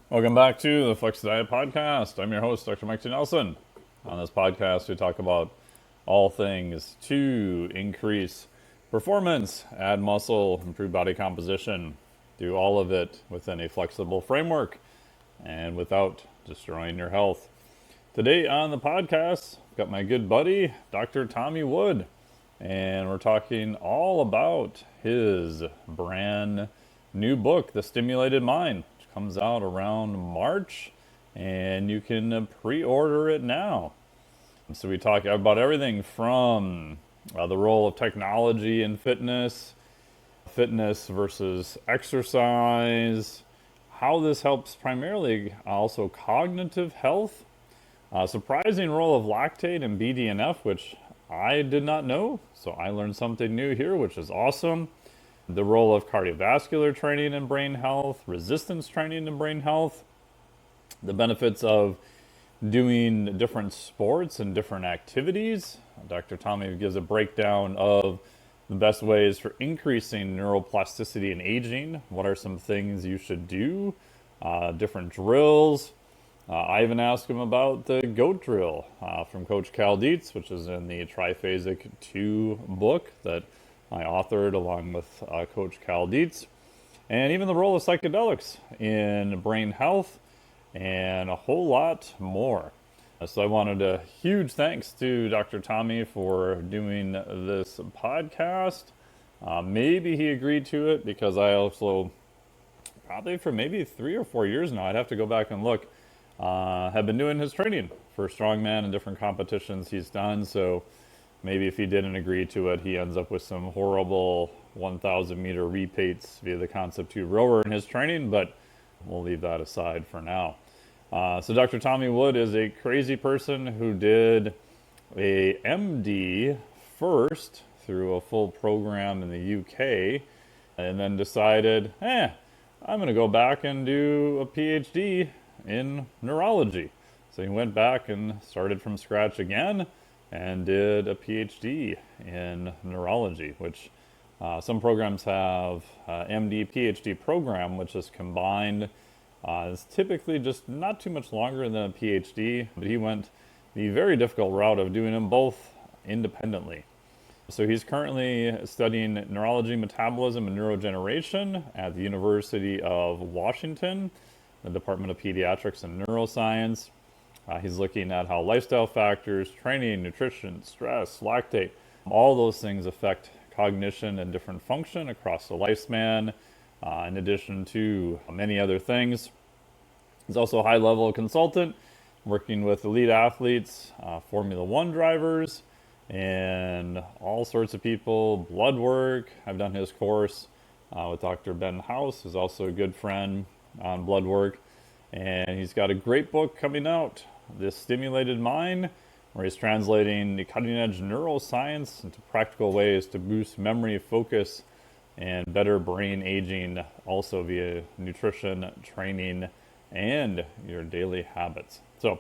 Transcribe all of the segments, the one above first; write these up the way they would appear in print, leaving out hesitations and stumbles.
Welcome back to the Flex Diet Podcast. I'm your host, Dr. Mike T. Nelson. On this podcast, we talk about all things to increase performance, add muscle, improve body composition, do all of it within a flexible framework and without destroying your health. Today on the podcast, I've got my good buddy, Dr. Tommy Wood, and we're talking all about his brand new book, The Stimulated Mind. Comes out around March, and you can pre-order it now. So we talk about everything from the role of technology in fitness versus exercise, how this helps primarily also cognitive health, surprising role of lactate and BDNF, which I did not know, so I learned something new here, which is awesome. The role of cardiovascular training in brain health, resistance training in brain health, the benefits of doing different sports and different activities. Dr. Tommy gives a breakdown of the best ways for increasing neuroplasticity and aging. What are some things you should do? Different drills. I even asked him about the GOAT drill from Coach Cal Dietz, which is in the Triphasic 2 book that I authored along with Coach Cal Dietz, and even the role of psychedelics in brain health and a whole lot more. So I wanted a huge thanks to Dr. Tommy for doing this podcast. Maybe he agreed to it because I also, probably for maybe 3 or 4 years now, I'd have to go back and look, have been doing his training for strongman and different competitions he's done. So maybe if he didn't agree to it, he ends up with some horrible 1,000 meter repeats via the Concept 2 rower in his training, but we'll leave that aside for now. So Dr. Tommy Wood is a crazy person who did a MD first through a full program in the UK and then decided, I'm going to go back and do a PhD in neurology. So he went back and started from scratch again and did a PhD in neurology, which some programs have MD, PhD program, which is combined. It's typically just not too much longer than a PhD, but he went the very difficult route of doing them both independently. So he's currently studying neurology, metabolism, and neurodegeneration at the University of Washington, the Department of Pediatrics and Neuroscience. He's looking at how lifestyle factors, training, nutrition, stress, lactate, all those things affect cognition and different function across the lifespan, in addition to many other things. He's also a high-level consultant, working with elite athletes, Formula One drivers, and all sorts of people, blood work. I've done his course with Dr. Ben House, who's also a good friend on blood work. And he's got a great book coming out, The Stimulated Mind, where he's translating the cutting-edge neuroscience into practical ways to boost memory, focus, and better brain aging, also via nutrition, training, and your daily habits. So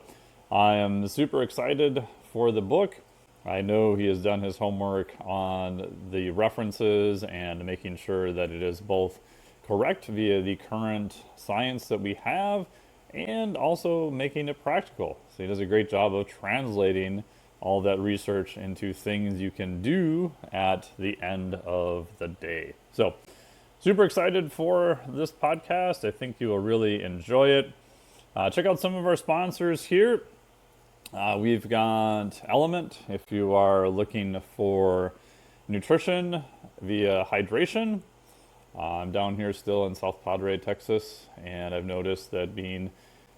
I am super excited for the book. I know he has done his homework on the references and making sure that it is both correct via the current science that we have and also making it practical. So he does a great job of translating all that research into things you can do at the end of the day. So super excited for this podcast. I think you will really enjoy it. Check out some of our sponsors here. We've got Element if you are looking for nutrition via hydration. I'm down here still in South Padre, Texas, and I've noticed that being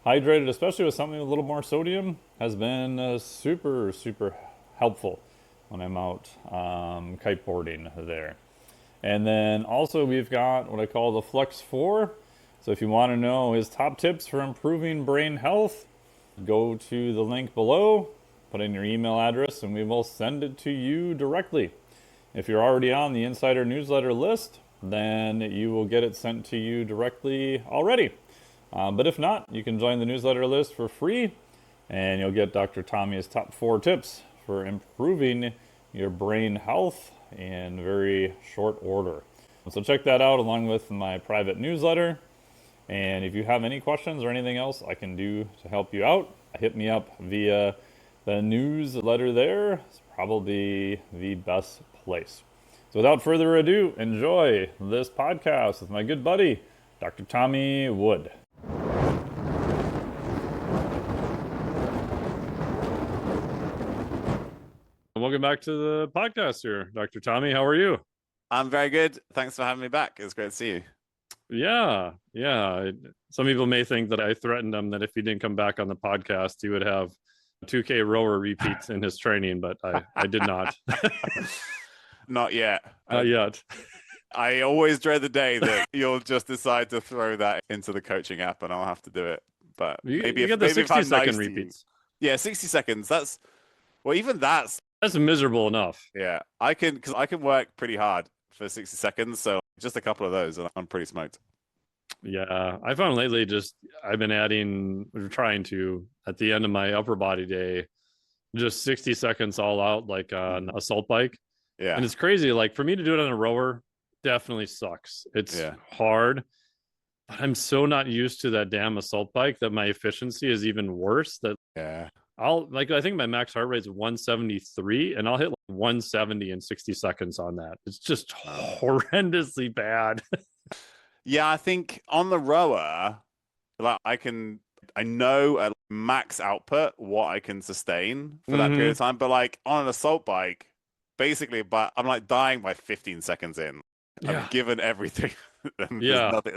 hydrated, especially with something with a little more sodium, has been super, super helpful when I'm out kiteboarding there. And then also we've got what I call the Flex 4. So if you want to know his top tips for improving brain health, go to the link below, put in your email address, and we will send it to you directly. If you're already on the Insider newsletter list, then you will get it sent to you directly already. But if not, you can join the newsletter list for free, and you'll get Dr. Tommy's top 4 tips for improving your brain health in very short order. So check that out along with my private newsletter. And if you have any questions or anything else I can do to help you out, hit me up via the newsletter there. It's probably the best place. So without further ado, enjoy this podcast with my good buddy, Dr. Tommy Wood. Welcome back to the podcast here, Dr. Tommy. How are you? I'm very good. Thanks for having me back. It's great to see you. Yeah. Some people may think that I threatened him that if he didn't come back on the podcast, he would have 2K rower repeats in his training, but I did not. Not yet. Not yet. I always dread the day that you'll just decide to throw that into the coaching app and I'll have to do it. But maybe you get the 60-second repeats. Yeah, 60 seconds. Even that's miserable enough. Yeah, because I can work pretty hard for 60 seconds. So just a couple of those and I'm pretty smoked. Yeah, I found lately I've been trying to, at the end of my upper body day, just 60 seconds all out, like on a assault bike. Yeah. And it's crazy. Like for me to do it on a rower definitely sucks. It's hard. But I'm so not used to that damn assault bike that my efficiency is even worse. I think my max heart rate is 173 and I'll hit like 170 in 60 seconds on that. It's just horrendously bad. Yeah, I think on the rower, like I know at max output what I can sustain for that period of time, but like on an assault bike, basically, but I'm like dying by 15 seconds in. Yeah. I've given everything. Nothing,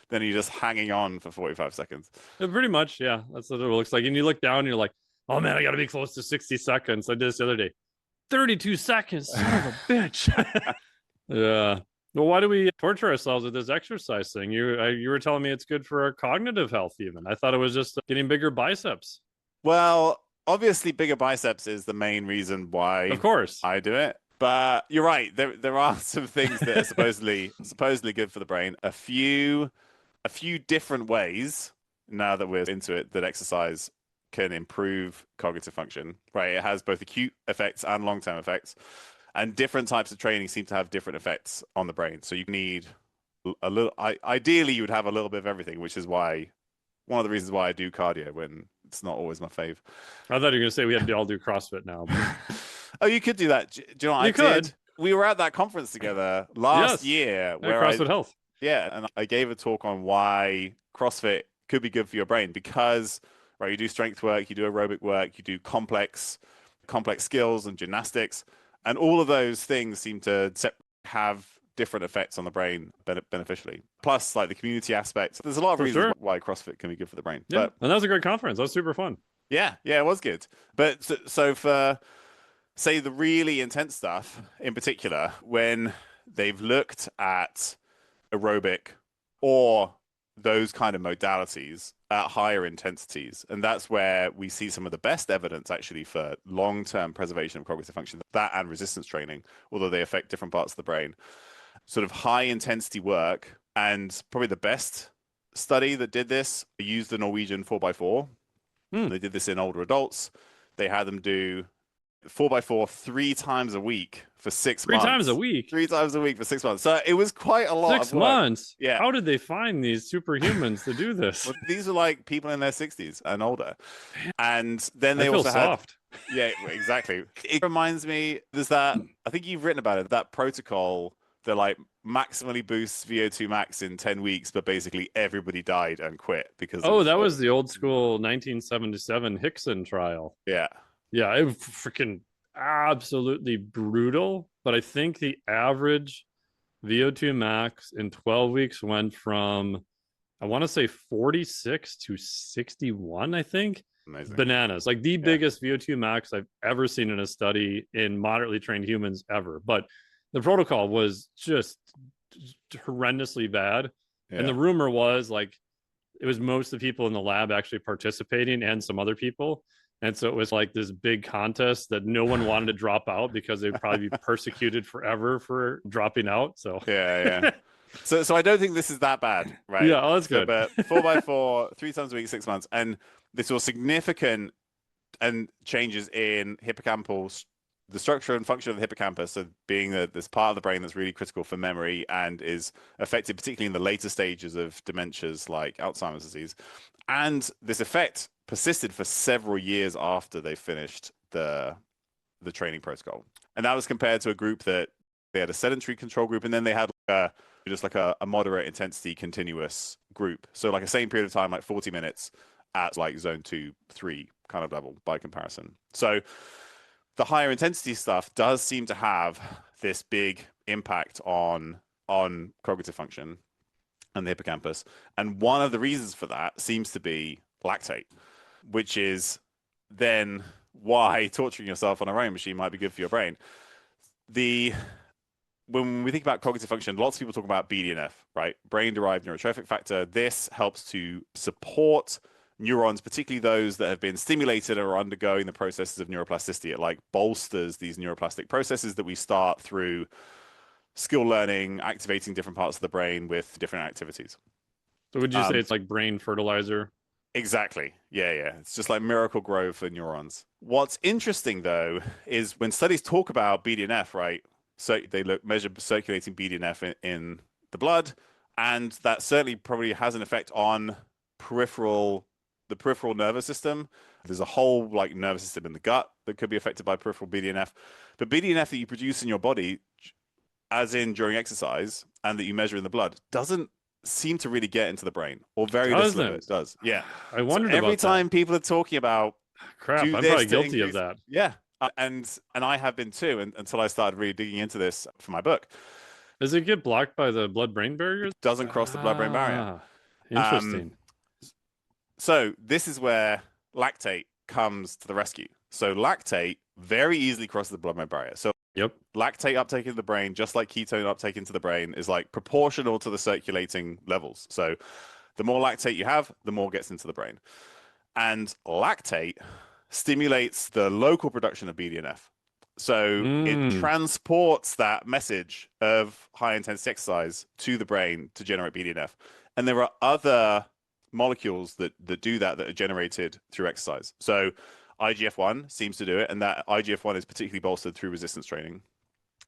then you're just hanging on for 45 seconds. Pretty much, yeah. That's what it looks like. And you look down and you're like, oh man, I got to be close to 60 seconds. I did this the other day. 32 seconds, son of a bitch. Yeah. Well, why do we torture ourselves with this exercise thing? You were telling me it's good for our cognitive health even. I thought it was just getting bigger biceps. Well, obviously bigger biceps is the main reason why of course I do it. But you're right. There are some things that are supposedly good for the brain. A few different ways, now that we're into it, that exercise can improve cognitive function. Right? It has both acute effects and long-term effects. And different types of training seem to have different effects on the brain. So you need a little. Ideally, you would have a little bit of everything, which is one of the reasons why I do cardio when it's not always my fave. I thought you were going to say we had to all do CrossFit now. Oh, you could do that. Do you know what I did? We were at that conference together last year. Where CrossFit Health. Yeah, and I gave a talk on why CrossFit could be good for your brain because, right, you do strength work, you do aerobic work, you do complex skills and gymnastics, and all of those things seem to have different effects on the brain beneficially. Plus, like the community aspect. There's a lot of reasons why CrossFit can be good for the brain. Yeah, and that was a great conference. That was super fun. Yeah, it was good. But so for, say, the really intense stuff in particular, when they've looked at aerobic or those kind of modalities at higher intensities, and that's where we see some of the best evidence actually for long-term preservation of cognitive function, that and resistance training, although they affect different parts of the brain. Sort of high intensity work, and probably the best study that did this used the Norwegian 4x4. They did this in older adults. They had them do 4x4 3 times a week for 6 months. 3 times a week? 3 times a week for 6 months. So it was quite a lot 6 months? Yeah. How did they find these superhumans to do this? Well, these are like people in their 60s and older. And then they also had... Yeah, exactly. It reminds me, there's that, I think you've written about it, that protocol that like maximally boosts VO2 max in 10 weeks, but basically everybody died and quit because... Oh, that was the old school 1977 Hickson trial. Yeah. Yeah, it was freaking absolutely brutal. But I think the average VO2 max in 12 weeks went from, I want to say 46 to 61, I think. Amazing. Bananas. Like the biggest VO2 max I've ever seen in a study in moderately trained humans ever. But the protocol was just horrendously bad. Yeah. And the rumor was like, it was most of the people in the lab actually participating and some other people. And so it was like this big contest that no one wanted to drop out because they'd probably be persecuted forever for dropping out. So yeah. So I don't think this is that bad, right? Yeah, that's good. But 4x4, 3 times a week, 6 months, and this was significant and changes in hippocampal the structure and function of the hippocampus, so being this part of the brain that's really critical for memory and is affected particularly in the later stages of dementias like Alzheimer's disease. And this effect persisted for several years after they finished the training protocol. And that was compared to a group that they had a sedentary control group, and then they had just like a moderate intensity continuous group. So like a same period of time, like 40 minutes at like zone 2, 3 kind of level by comparison. So the higher intensity stuff does seem to have this big impact on cognitive function and the hippocampus. And one of the reasons for that seems to be lactate, which is then why torturing yourself on a rowing machine might be good for your brain. When we think about cognitive function, lots of people talk about BDNF, right? Brain-derived neurotrophic factor. This helps to support neurons, particularly those that have been stimulated or are undergoing the processes of neuroplasticity. It like bolsters these neuroplastic processes that we start through skill learning, activating different parts of the brain with different activities. So would you say it's like brain fertilizer? Exactly. Yeah. It's just like miracle grow for neurons. What's interesting though is when studies talk about BDNF, right? So they measure circulating BDNF in the blood, and that certainly probably has an effect on the peripheral nervous system. There's a whole like nervous system in the gut that could be affected by peripheral BDNF. But BDNF that you produce in your body, as in during exercise, and that you measure in the blood, doesn't seem to really get into the brain, or very little of it does. Yeah. I wondered so every about time that. people are talking about crap, I'm probably guilty increase, of that. Yeah. And I have been too, until I started really digging into this for my book. Does it get blocked by the blood-brain barrier? It doesn't cross the blood-brain barrier. Interesting. So this is where lactate comes to the rescue. So lactate very easily crosses the blood-brain barrier. So lactate uptake into the brain, just like ketone uptake into the brain, is like proportional to the circulating levels. So the more lactate you have, the more gets into the brain. And lactate stimulates the local production of BDNF. So it transports that message of high intensity exercise to the brain to generate BDNF. And there are other molecules that do that are generated through exercise. So IGF-1 seems to do it, and that IGF-1 is particularly bolstered through resistance training.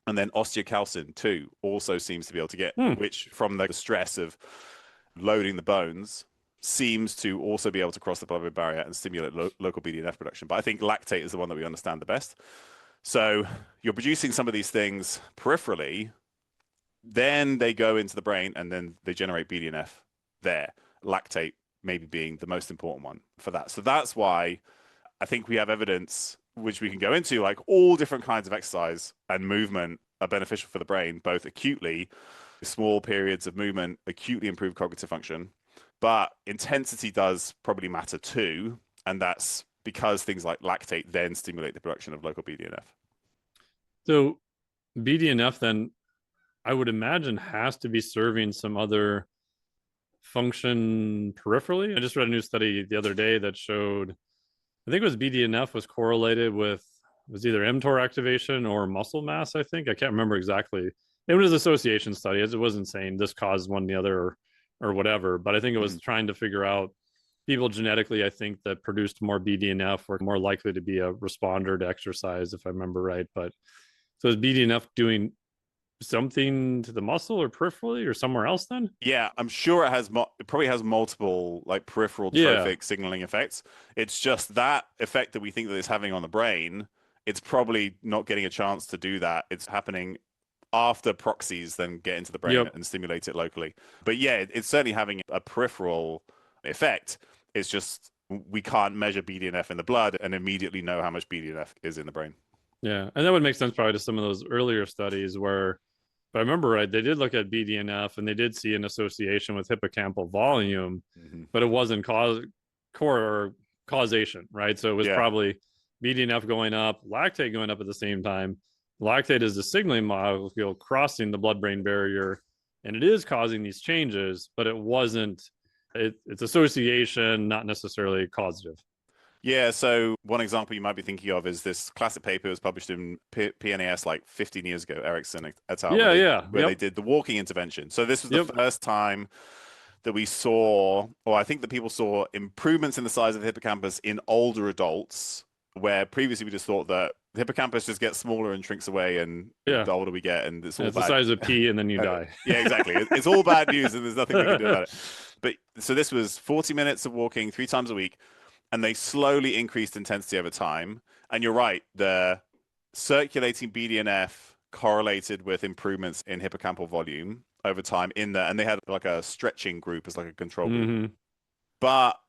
And then osteocalcin too also seems to be able to get, which from the stress of loading the bones seems to also be able to cross the blood-brain barrier and stimulate local BDNF production. But I think lactate is the one that we understand the best. So you're producing some of these things peripherally, then they go into the brain, and then they generate BDNF there. Lactate maybe being the most important one for that. So that's why I think we have evidence, which we can go into, like all different kinds of exercise and movement are beneficial for the brain, both acutely, small periods of movement acutely improve cognitive function, but intensity does probably matter too. And that's because things like lactate then stimulate the production of local BDNF. So BDNF then, I would imagine, has to be serving some other function peripherally. I just read a new study the other day that showed, I think it was BDNF was correlated with, it was either mTOR activation or muscle mass, I think. I can't remember exactly. It was an association study. It wasn't saying this caused one the other or whatever, but I think it was trying to figure out people genetically, I think, that produced more BDNF were more likely to be a responder to exercise, if I remember right. But so is BDNF doing something to the muscle or peripherally or somewhere else then? Yeah, I'm sure it probably has multiple like peripheral trophic signaling effects. It's just that effect that we think that it's having on the brain, it's probably not getting a chance to do that. It's happening after proxies then get into the brain and stimulate it locally. But yeah, it's certainly having a peripheral effect. It's just we can't measure BDNF in the blood and immediately know how much BDNF is in the brain. Yeah, and that would make sense probably to some of those earlier studies where, if I remember right, they did look at BDNF and they did see an association with hippocampal volume, but it wasn't causation, right? So it was probably BDNF going up, lactate going up at the same time. Lactate is the signaling molecule crossing the blood-brain barrier, and it is causing these changes, but it wasn't, it's association, not necessarily causative. Yeah, so one example you might be thinking of is this classic paper was published in PNAS like 15 years ago, Erickson et al. Where they did the walking intervention. So this was the first time that we saw, or I think that people saw improvements in the size of the hippocampus in older adults, where previously we just thought that The hippocampus just gets smaller and shrinks away, and Yeah. the older we get, and it's all It's the bad. size of pea, and then you die. Yeah, exactly. It's all bad news, and there's nothing we can do about it. But so this was 40 minutes of walking 3 times a week, and they slowly increased intensity over time. And you're right, the circulating BDNF correlated with improvements in hippocampal volume over time in there, and they had like a stretching group as like a control group. Mm-hmm. But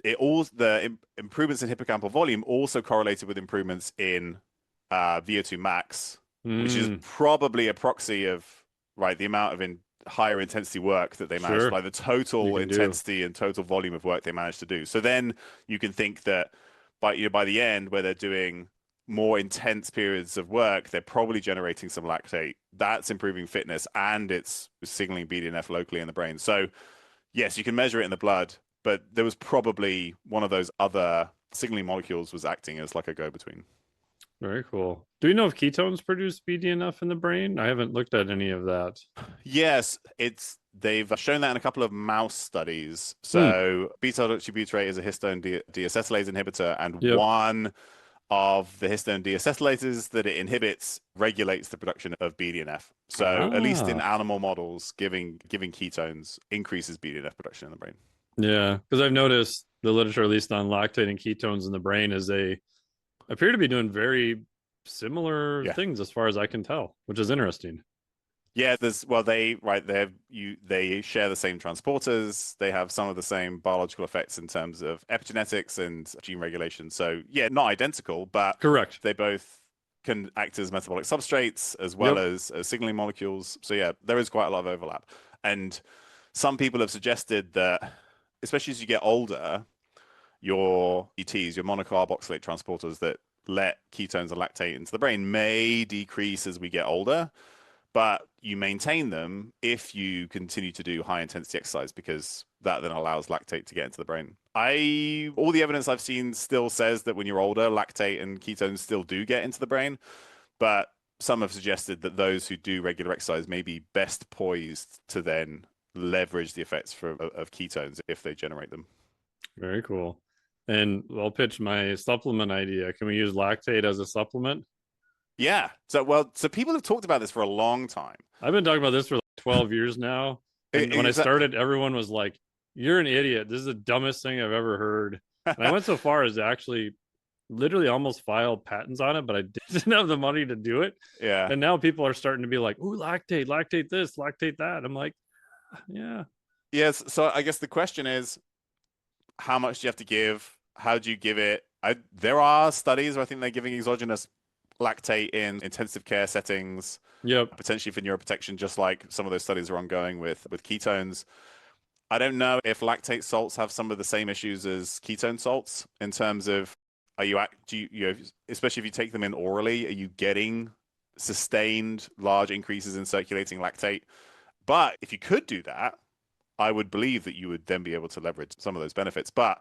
the improvements in hippocampal volume also correlated with improvements in VO2 max, which is probably a proxy of the amount of higher intensity work that they managed, Sure. like the total intensity and total volume of work they managed to do. So then you can think that by the end, where they're doing more intense periods of work, they're probably generating some lactate. That's improving fitness, and it's signaling BDNF locally in the brain. So yes, you can measure it in the blood, but there was probably one of those other signaling molecules was acting as like a go-between. Very cool. Do you know if ketones produce BDNF in the brain? I haven't looked at any of that. Yes, they've shown that in a couple of mouse studies. So beta-hydroxybutyrate is a histone deacetylase inhibitor, and one of the histone deacetylases that it inhibits regulates the production of BDNF. So at least in animal models, giving ketones increases BDNF production in the brain. Yeah, because I've noticed the literature, at least on lactate and ketones in the brain, is they appear to be doing very similar things as far as I can tell, which is interesting. Yeah, they share the same transporters. They have some of the same biological effects in terms of epigenetics and gene regulation. So yeah, not identical, but correct. They both can act as metabolic substrates as well as signaling molecules. So yeah, there is quite a lot of overlap. And some people have suggested that, especially as you get older, your ETs, your monocarboxylate transporters that let ketones and lactate into the brain may decrease as we get older, but you maintain them if you continue to do high intensity exercise, because that then allows lactate to get into the brain. All the evidence I've seen still says that when you're older, lactate and ketones still do get into the brain, but some have suggested that those who do regular exercise may be best poised to then leverage the effects of ketones if they generate them. Very cool. And I'll pitch my supplement idea. Can we use lactate as a supplement? Yeah. So people have talked about this for a long time. I've been talking about this for like 12 years now. And when I started, everyone was like, "You're an idiot. This is the dumbest thing I've ever heard." And I went so far as to actually literally almost filed patents on it, but I didn't have the money to do it. Yeah. And now people are starting to be like, "Ooh, lactate this, lactate that." I'm like, yeah. Yes. So I guess the question is, how much do you have to give? How do you give it? There are studies where I think they're giving exogenous lactate in intensive care settings, potentially for neuroprotection, just like some of those studies are ongoing with ketones. I don't know if lactate salts have some of the same issues as ketone salts in terms of, especially if you take them in orally, are you getting sustained large increases in circulating lactate? But if you could do that, I would believe that you would then be able to leverage some of those benefits. But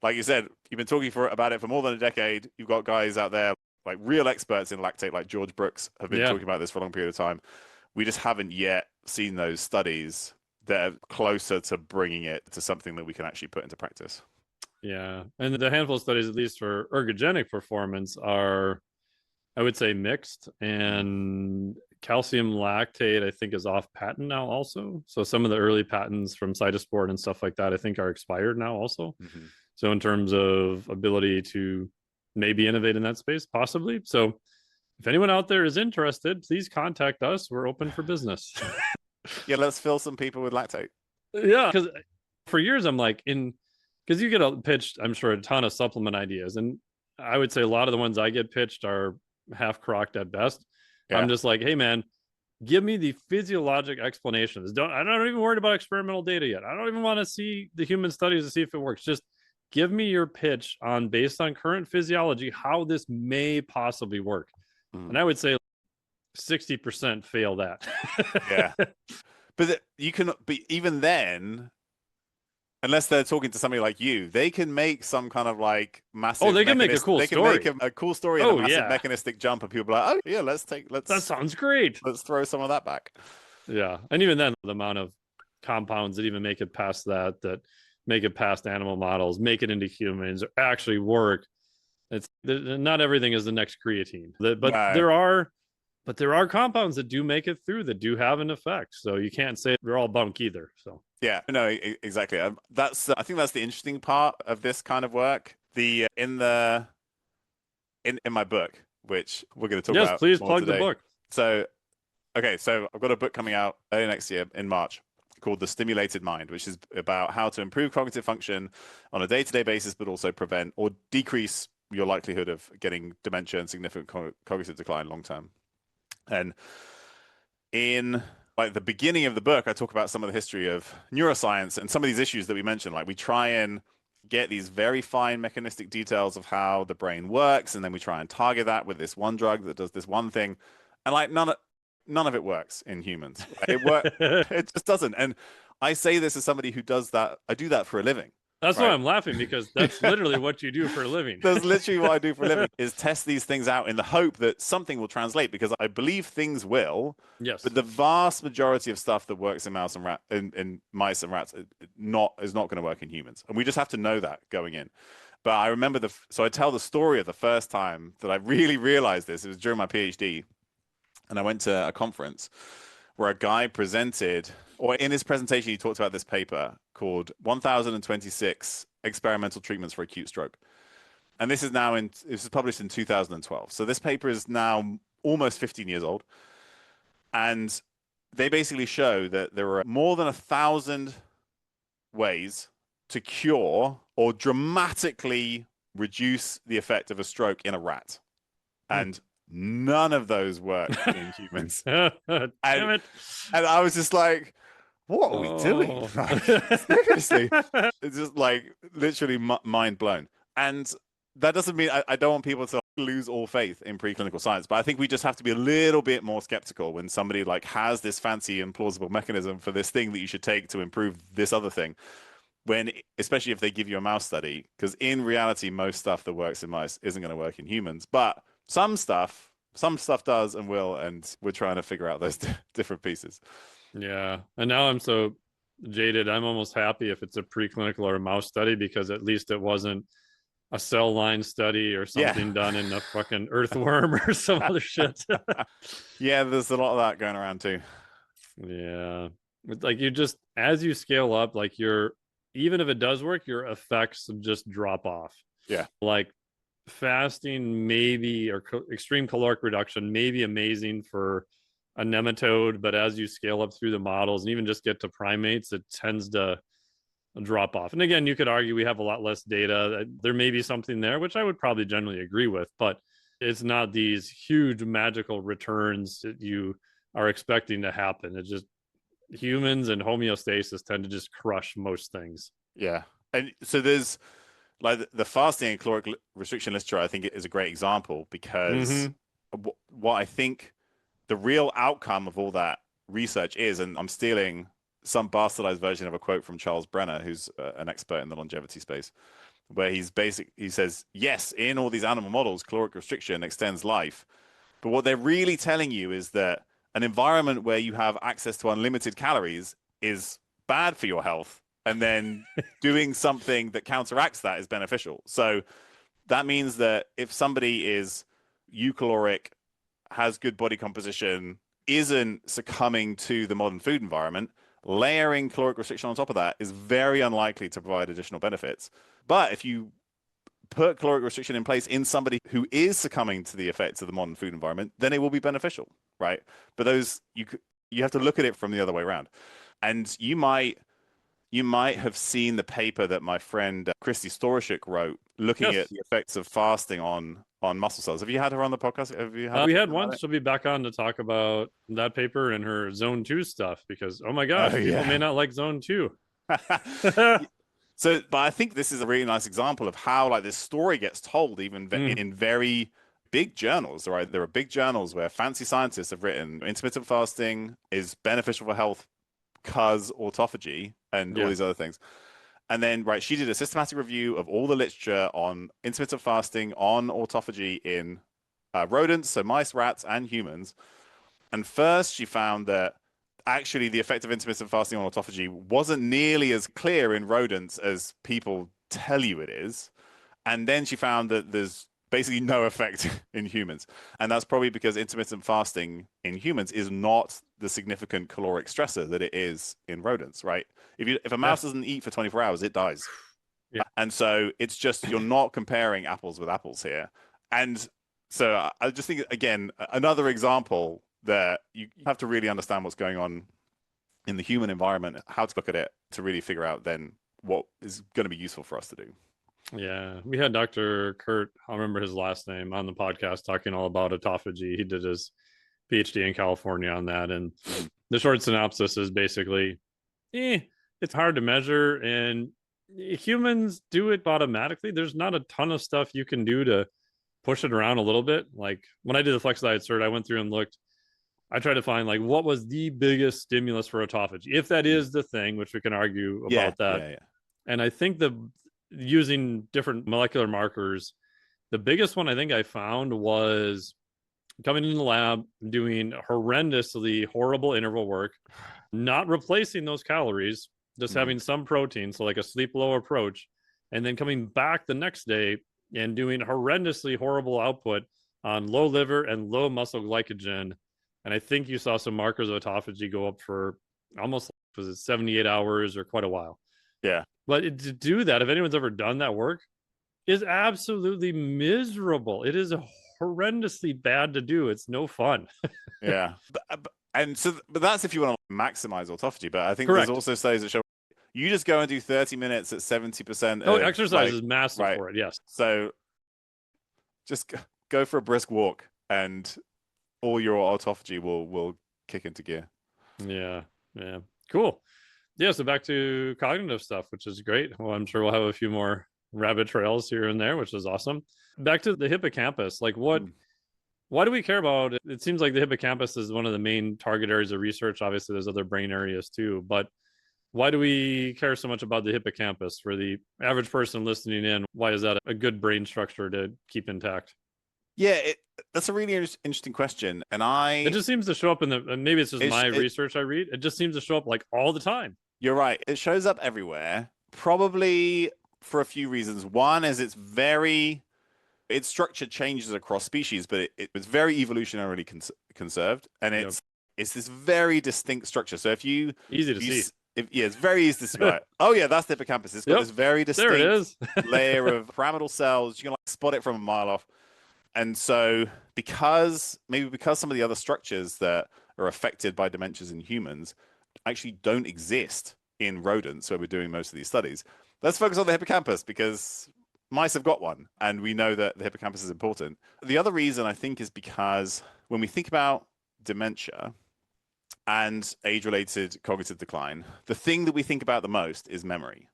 like you said, you've been talking about it for more than a decade. You've got guys out there, like real experts in lactate, like George Brooks, have been talking about this for a long period of time. We just haven't yet seen those studies that are closer to bringing it to something that we can actually put into practice. Yeah. And the handful of studies, at least for ergogenic performance, are, I would say, mixed. And calcium lactate, I think, is off patent now also. So some of the early patents from Cytosport and stuff like that, I think, are expired now also. Mm-hmm. So in terms of ability to maybe innovate in that space, possibly. So if anyone out there is interested, please contact us. We're open for business. Yeah, let's fill some people with lactate. Yeah, because for years I'm like, because you get pitched, I'm sure, a ton of supplement ideas. And I would say a lot of the ones I get pitched are half crocked at best. Yeah. I'm just like, hey, man, give me the physiologic explanations. I'm not even worried about experimental data yet. I don't even want to see the human studies to see if it works. Just give me your pitch on, based on current physiology, how this may possibly work. And I would say 60% fail that. Yeah. But you can, but even then, unless they're talking to somebody like you, they can make some kind of like massive. Oh, they can make a cool story. They can make a cool story and a massive mechanistic jump, and people are like, oh yeah, that sounds great. Let's throw some of that back. Yeah, and even then, the amount of compounds that even make it past that make it past animal models, make it into humans, actually work. It's not everything is the next creatine, but No. there are compounds that do make it through that do have an effect. So you can't say they're all bunk either. So Yeah, no, exactly. That's I think that's the interesting part of this kind of work. The in my book, which we're going to talk yes, about please more plug the today. book. So, okay, so I've got a book coming out early next year in March called The Stimulated Mind, which is about how to improve cognitive function on a day-to-day basis, but also prevent or decrease your likelihood of getting dementia and significant cognitive decline long term. And in like the beginning of the book, I talk about some of the history of neuroscience and some of these issues that we mentioned. Like we try and get these very fine mechanistic details of how the brain works, and then we try and target that with this one drug that does this one thing, and like none of it works in humans. It just doesn't. And I say this as somebody who does that. I do that for a living. That's Right? why I'm laughing, because that's literally what you do for a living. That's literally what I do for a living, is test these things out in the hope that something will translate, because I believe things will. Yes. But the vast majority of stuff that works in mouse and rat in mice and rats is not going to work in humans. And we just have to know that going in. But I remember so I tell the story of the first time that I really realized this. It was during my PhD, and I went to a conference where a guy presented, or in his presentation, he talked about this paper called 1026 Experimental Treatments for Acute Stroke. And this is published in 2012. So this paper is now almost 15 years old. And they basically show that there are more than 1,000 ways to cure or dramatically reduce the effect of a stroke in a rat. And none of those work in humans. Damn it. And I was just like, what are we doing? Seriously. It's just like literally mind blown. And that doesn't mean I don't want people to lose all faith in preclinical science, but I think we just have to be a little bit more skeptical when somebody like has this fancy and plausible mechanism for this thing that you should take to improve this other thing. When, especially if they give you a mouse study, because in reality, most stuff that works in mice isn't going to work in humans, but some stuff does and will, and we're trying to figure out those different pieces. Yeah. And now I'm so jaded. I'm almost happy if it's a preclinical or a mouse study, because at least it wasn't a cell line study or something done in a fucking earthworm or some other shit. Yeah, there's a lot of that going around too. Yeah. Like you just, as you scale up, like even if it does work, your effects just drop off. Yeah. Like fasting maybe, or extreme caloric reduction may be amazing for a nematode, but as you scale up through the models and even just get to primates, it tends to drop off. And again, you could argue we have a lot less data. There may be something there, which I would probably generally agree with, but it's not these huge magical returns that you are expecting to happen. It's just humans and homeostasis tend to just crush most things. Yeah. And so there's like the fasting and caloric restriction literature, I think it is a great example, because what I think the real outcome of all that research is, and I'm stealing some bastardized version of a quote from Charles Brenner, who's an expert in the longevity space, where he says, yes, in all these animal models, caloric restriction extends life. But what they're really telling you is that an environment where you have access to unlimited calories is bad for your health. And then doing something that counteracts that is beneficial. So that means that if somebody is eucaloric, has good body composition, isn't succumbing to the modern food environment, layering caloric restriction on top of that is very unlikely to provide additional benefits. But if you put caloric restriction in place in somebody who is succumbing to the effects of the modern food environment, then it will be beneficial, right? But those, you have to look at it from the other way around. And you might have seen the paper that my friend Christy Storashik wrote, looking at the effects of fasting on muscle cells. Have you had her on the podcast? Have you had we had one. She'll be back on to talk about that paper and her zone 2 stuff, because oh my gosh, people may not like zone 2. So, but I think this is a really nice example of how like this story gets told even in very big journals, right? There are big journals where fancy scientists have written intermittent fasting is beneficial for health because autophagy and all these other things. And then, right, she did a systematic review of all the literature on intermittent fasting, on autophagy in rodents, so mice, rats, and humans. And first, she found that actually the effect of intermittent fasting on autophagy wasn't nearly as clear in rodents as people tell you it is. And then she found that there's basically no effect in humans. And that's probably because intermittent fasting in humans is not the significant caloric stressor that it is in rodents, right? If a mouse doesn't eat for 24 hours, it dies. Yeah. And so it's just, you're not comparing apples with apples here. And so I just think, again, another example that you have to really understand what's going on in the human environment, how to look at it to really figure out then what is going to be useful for us to do. Yeah, we had Dr. Kurt, I remember his last name, on the podcast talking all about autophagy. He did his PhD in California on that. And the short synopsis is basically, it's hard to measure, and humans do it automatically. There's not a ton of stuff you can do to push it around a little bit. Like when I did the Flex Diet Cert, I went through and looked. I tried to find like what was the biggest stimulus for autophagy, if that is the thing, which we can argue about that. Yeah. And I think using different molecular markers, the biggest one I think I found was coming in the lab, doing horrendously horrible interval work, not replacing those calories, just having some protein, so like a sleep low approach, and then coming back the next day and doing horrendously horrible output on low liver and low muscle glycogen. And I think you saw some markers of autophagy go up for almost, was it 78 hours or quite a while? Yeah. But to do that, if anyone's ever done that work, is absolutely miserable. It is horrendously bad to do. It's no fun. Yeah. But that's if you want to maximize autophagy. But I think Correct. There's also studies that show you just go and do 30 minutes at 70%. Oh, exercise is massive for it. Yes. So just go for a brisk walk and all your autophagy will kick into gear. Yeah. Cool. Yeah, so back to cognitive stuff, which is great. Well, I'm sure we'll have a few more rabbit trails here and there, which is awesome. Back to the hippocampus. Like why do we care about it? It seems like the hippocampus is one of the main target areas of research. Obviously, there's other brain areas too, but why do we care so much about the hippocampus for the average person listening in? Why is that a good brain structure to keep intact? Yeah, that's a really interesting question. And it just seems to show up maybe it's just research I read. It just seems to show up like all the time. You're right. It shows up everywhere, probably for a few reasons. One is its structure changes across species, but it was very evolutionarily conserved. And it's this very distinct structure. So easy to see. It's very easy to see. Right. Oh yeah, that's the hippocampus. It's got this very distinct layer of pyramidal cells. You can like spot it from a mile off. And so because some of the other structures that are affected by dementias in humans actually don't exist in rodents where we're doing most of these studies, let's focus on the hippocampus because mice have got one and we know that the hippocampus is important. The other reason I think is because when we think about dementia and age-related cognitive decline, the thing that we think about the most is memory.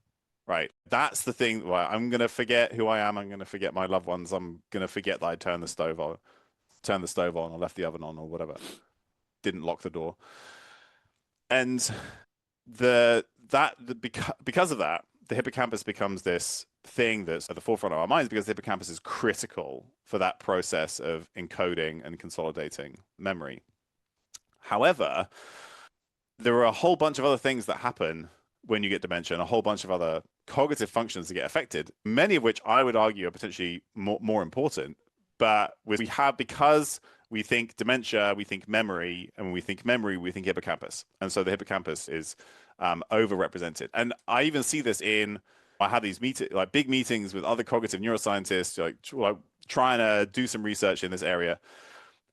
Right. That's the thing. Well, I'm going to forget who I am. I'm going to forget my loved ones. I'm going to forget that I turned the stove on or left the oven on or whatever. Didn't lock the door. And because of that, the hippocampus becomes this thing that's at the forefront of our minds because the hippocampus is critical for that process of encoding and consolidating memory. However, there are a whole bunch of other things that happen when you get dementia and a whole bunch of other cognitive functions that get affected, many of which I would argue are potentially more important. But because we think dementia, we think memory, and when we think memory, we think hippocampus. And so the hippocampus is overrepresented. And I even see this I had these big meetings with other cognitive neuroscientists, like trying to do some research in this area.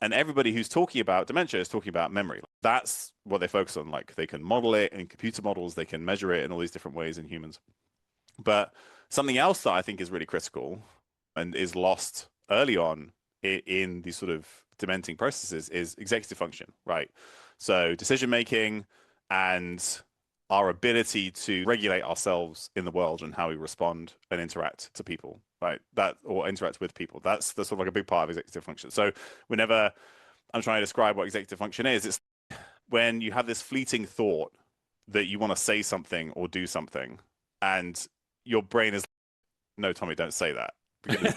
And everybody who's talking about dementia is talking about memory. That's what they focus on. Like they can model it in computer models, they can measure it in all these different ways in humans. But something else that I think is really critical and is lost early on in these sort of dementing processes is executive function, right? So decision making and our ability to regulate ourselves in the world and how we respond and interact to people, right? Or interact with people. That's sort of like a big part of executive function. So whenever I'm trying to describe what executive function is, it's when you have this fleeting thought that you want to say something or do something, and your brain is, no, Tommy, don't say that. Because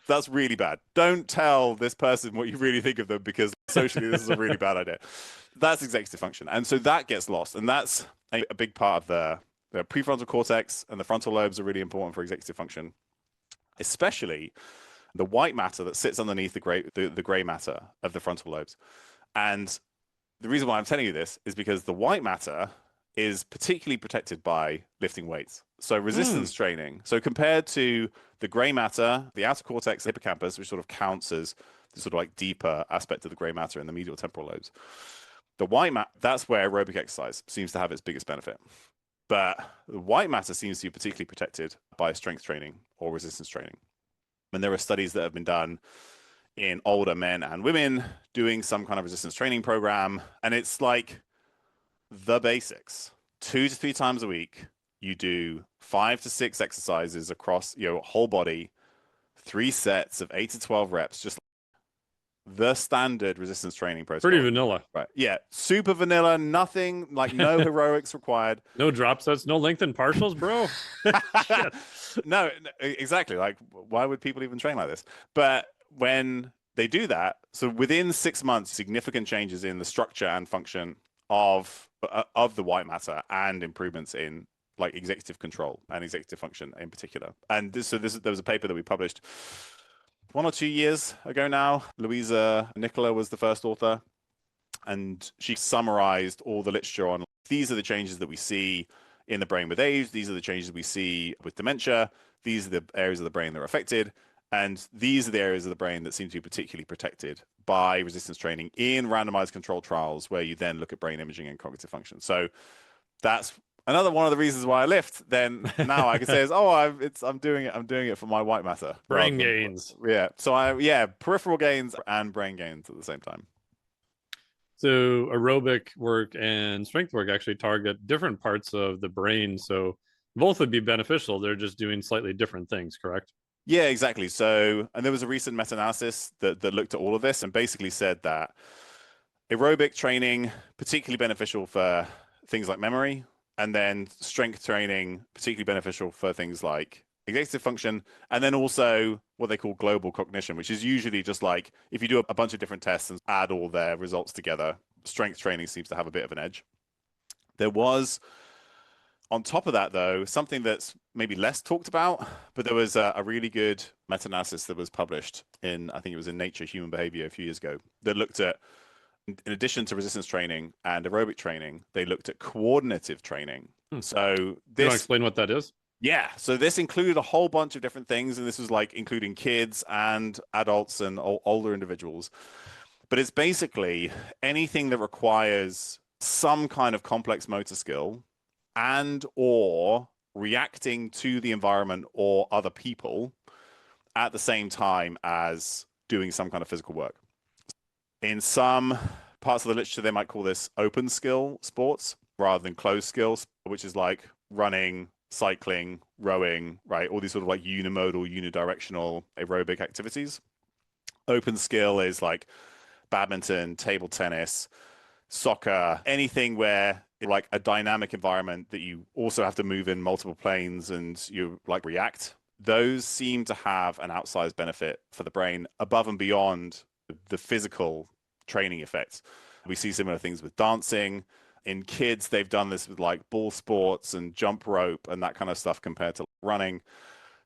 that's really bad. Don't tell this person what you really think of them because socially this is a really bad idea. That's executive function. And so that gets lost. And that's a big part of the prefrontal cortex, and the frontal lobes are really important for executive function, especially the white matter that sits underneath the gray matter of the frontal lobes. And the reason why I'm telling you this is because the white matter is particularly protected by lifting weights. So resistance training. So compared to the gray matter, the outer cortex, the hippocampus, which sort of counts as the sort of like deeper aspect of the gray matter in the medial temporal lobes, the white matter, that's where aerobic exercise seems to have its biggest benefit. But the white matter seems to be particularly protected by strength training or resistance training. And there are studies that have been done in older men and women doing some kind of resistance training program. And it's like the basics. 2 to 3 times a week, you do 5 to 6 exercises across your whole body, 3 sets of 8 to 12 reps, just the standard resistance training protocol. Pretty vanilla. Right. Yeah. Super vanilla, nothing, like no heroics required. No drop sets, no lengthened partials, bro. No, exactly. Like, why would people even train like this? But when they do that, so within 6 months, significant changes in the structure and function of the white matter and improvements in like executive control and executive function in particular. And there was a paper that we published 1 or 2 years ago now. Louisa Nicola was the first author, and she summarized all the literature on these are the changes that we see in the brain with age. These are the changes we see with dementia. These are the areas of the brain that are affected. And these are the areas of the brain that seem to be particularly protected by resistance training in randomized controlled trials, where you then look at brain imaging and cognitive function. So that's another one of the reasons why I lift. Then now I can say is, I'm doing it for my white matter. Brain gains. Yeah. So peripheral gains and brain gains at the same time. So aerobic work and strength work actually target different parts of the brain. So both would be beneficial. They're just doing slightly different things, correct? Yeah, exactly. So, and there was a recent meta-analysis that looked at all of this and basically said that aerobic training, particularly beneficial for things like memory, and then strength training, particularly beneficial for things like executive function, and then also what they call global cognition, which is usually just like if you do a bunch of different tests and add all their results together, strength training seems to have a bit of an edge. There was, on top of that, though, something that's maybe less talked about, but there was a really good meta-analysis that was published in, I think it was in Nature Human Behavior a few years ago, that looked at, in addition to resistance training and aerobic training, they looked at coordinative training. So Do you want to explain what that is? Yeah, so this included a whole bunch of different things, and this was like including kids and adults and older individuals. But it's basically anything that requires some kind of complex motor skill and or reacting to the environment or other people at the same time as doing some kind of physical work. In some parts of the literature, they might call this open skill sports rather than closed skills, which is like running, cycling, rowing, right? All these sort of like unimodal, unidirectional aerobic activities. Open skill is like badminton, table tennis, soccer, anything where like a dynamic environment that you also have to move in multiple planes and you like react. Those seem to have an outsized benefit for the brain above and beyond the physical training effects. We see similar things with dancing. In kids, they've done this with like ball sports and jump rope and that kind of stuff compared to running.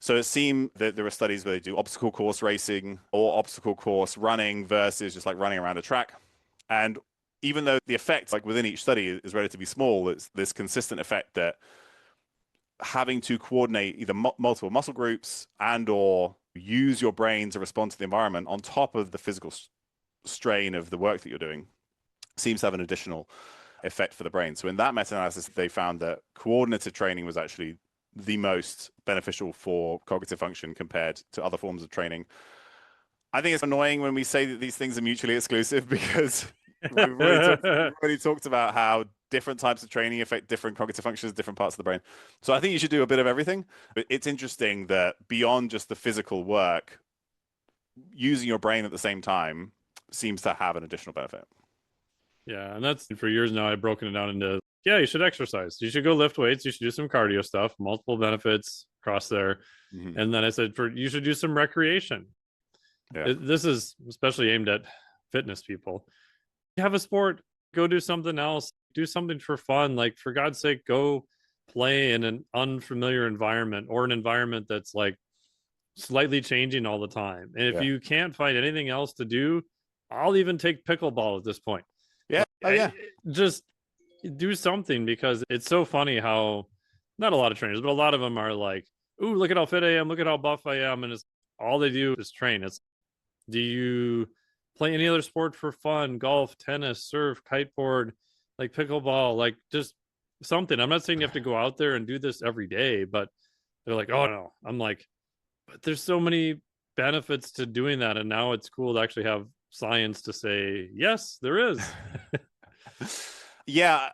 So it seemed that there are studies where they do obstacle course racing or obstacle course running versus just like running around a track. And even though the effect like within each study is relatively small, it's this consistent effect that having to coordinate either multiple muscle groups and or use your brain to respond to the environment on top of the physical strain of the work that you're doing seems to have an additional effect for the brain. So in that meta-analysis, they found that coordinative training was actually the most beneficial for cognitive function compared to other forms of training. I think it's annoying when we say that these things are mutually exclusive because we've already talked about how different types of training affect different cognitive functions, different parts of the brain. So I think you should do a bit of everything. But it's interesting that beyond just the physical work, using your brain at the same time seems to have an additional benefit. Yeah, and that's for years now. I've broken it down into, you should exercise. You should go lift weights. You should do some cardio stuff, multiple benefits across there. Mm-hmm. And then I said, you should do some recreation. Yeah. This is especially aimed at fitness people. You have a sport, go do something else, do something for fun. Like, for God's sake, go play in an unfamiliar environment or an environment that's like slightly changing all the time. And if Yeah. you can't find anything else to do, I'll even take pickleball at this point. Yeah. Oh yeah. Just do something, because it's so funny how not a lot of trainers, but a lot of them are like, ooh, look at how fit I am, look at how buff I am. And it's all they do is train. It's, do you play any other sport for fun? Golf, tennis, surf, kiteboard, like pickleball, like just something. I'm not saying you have to go out there and do this every day, but they're like, oh no. I'm like, but there's so many benefits to doing that. And now it's cool to actually have science to say, yes, there is. Yeah,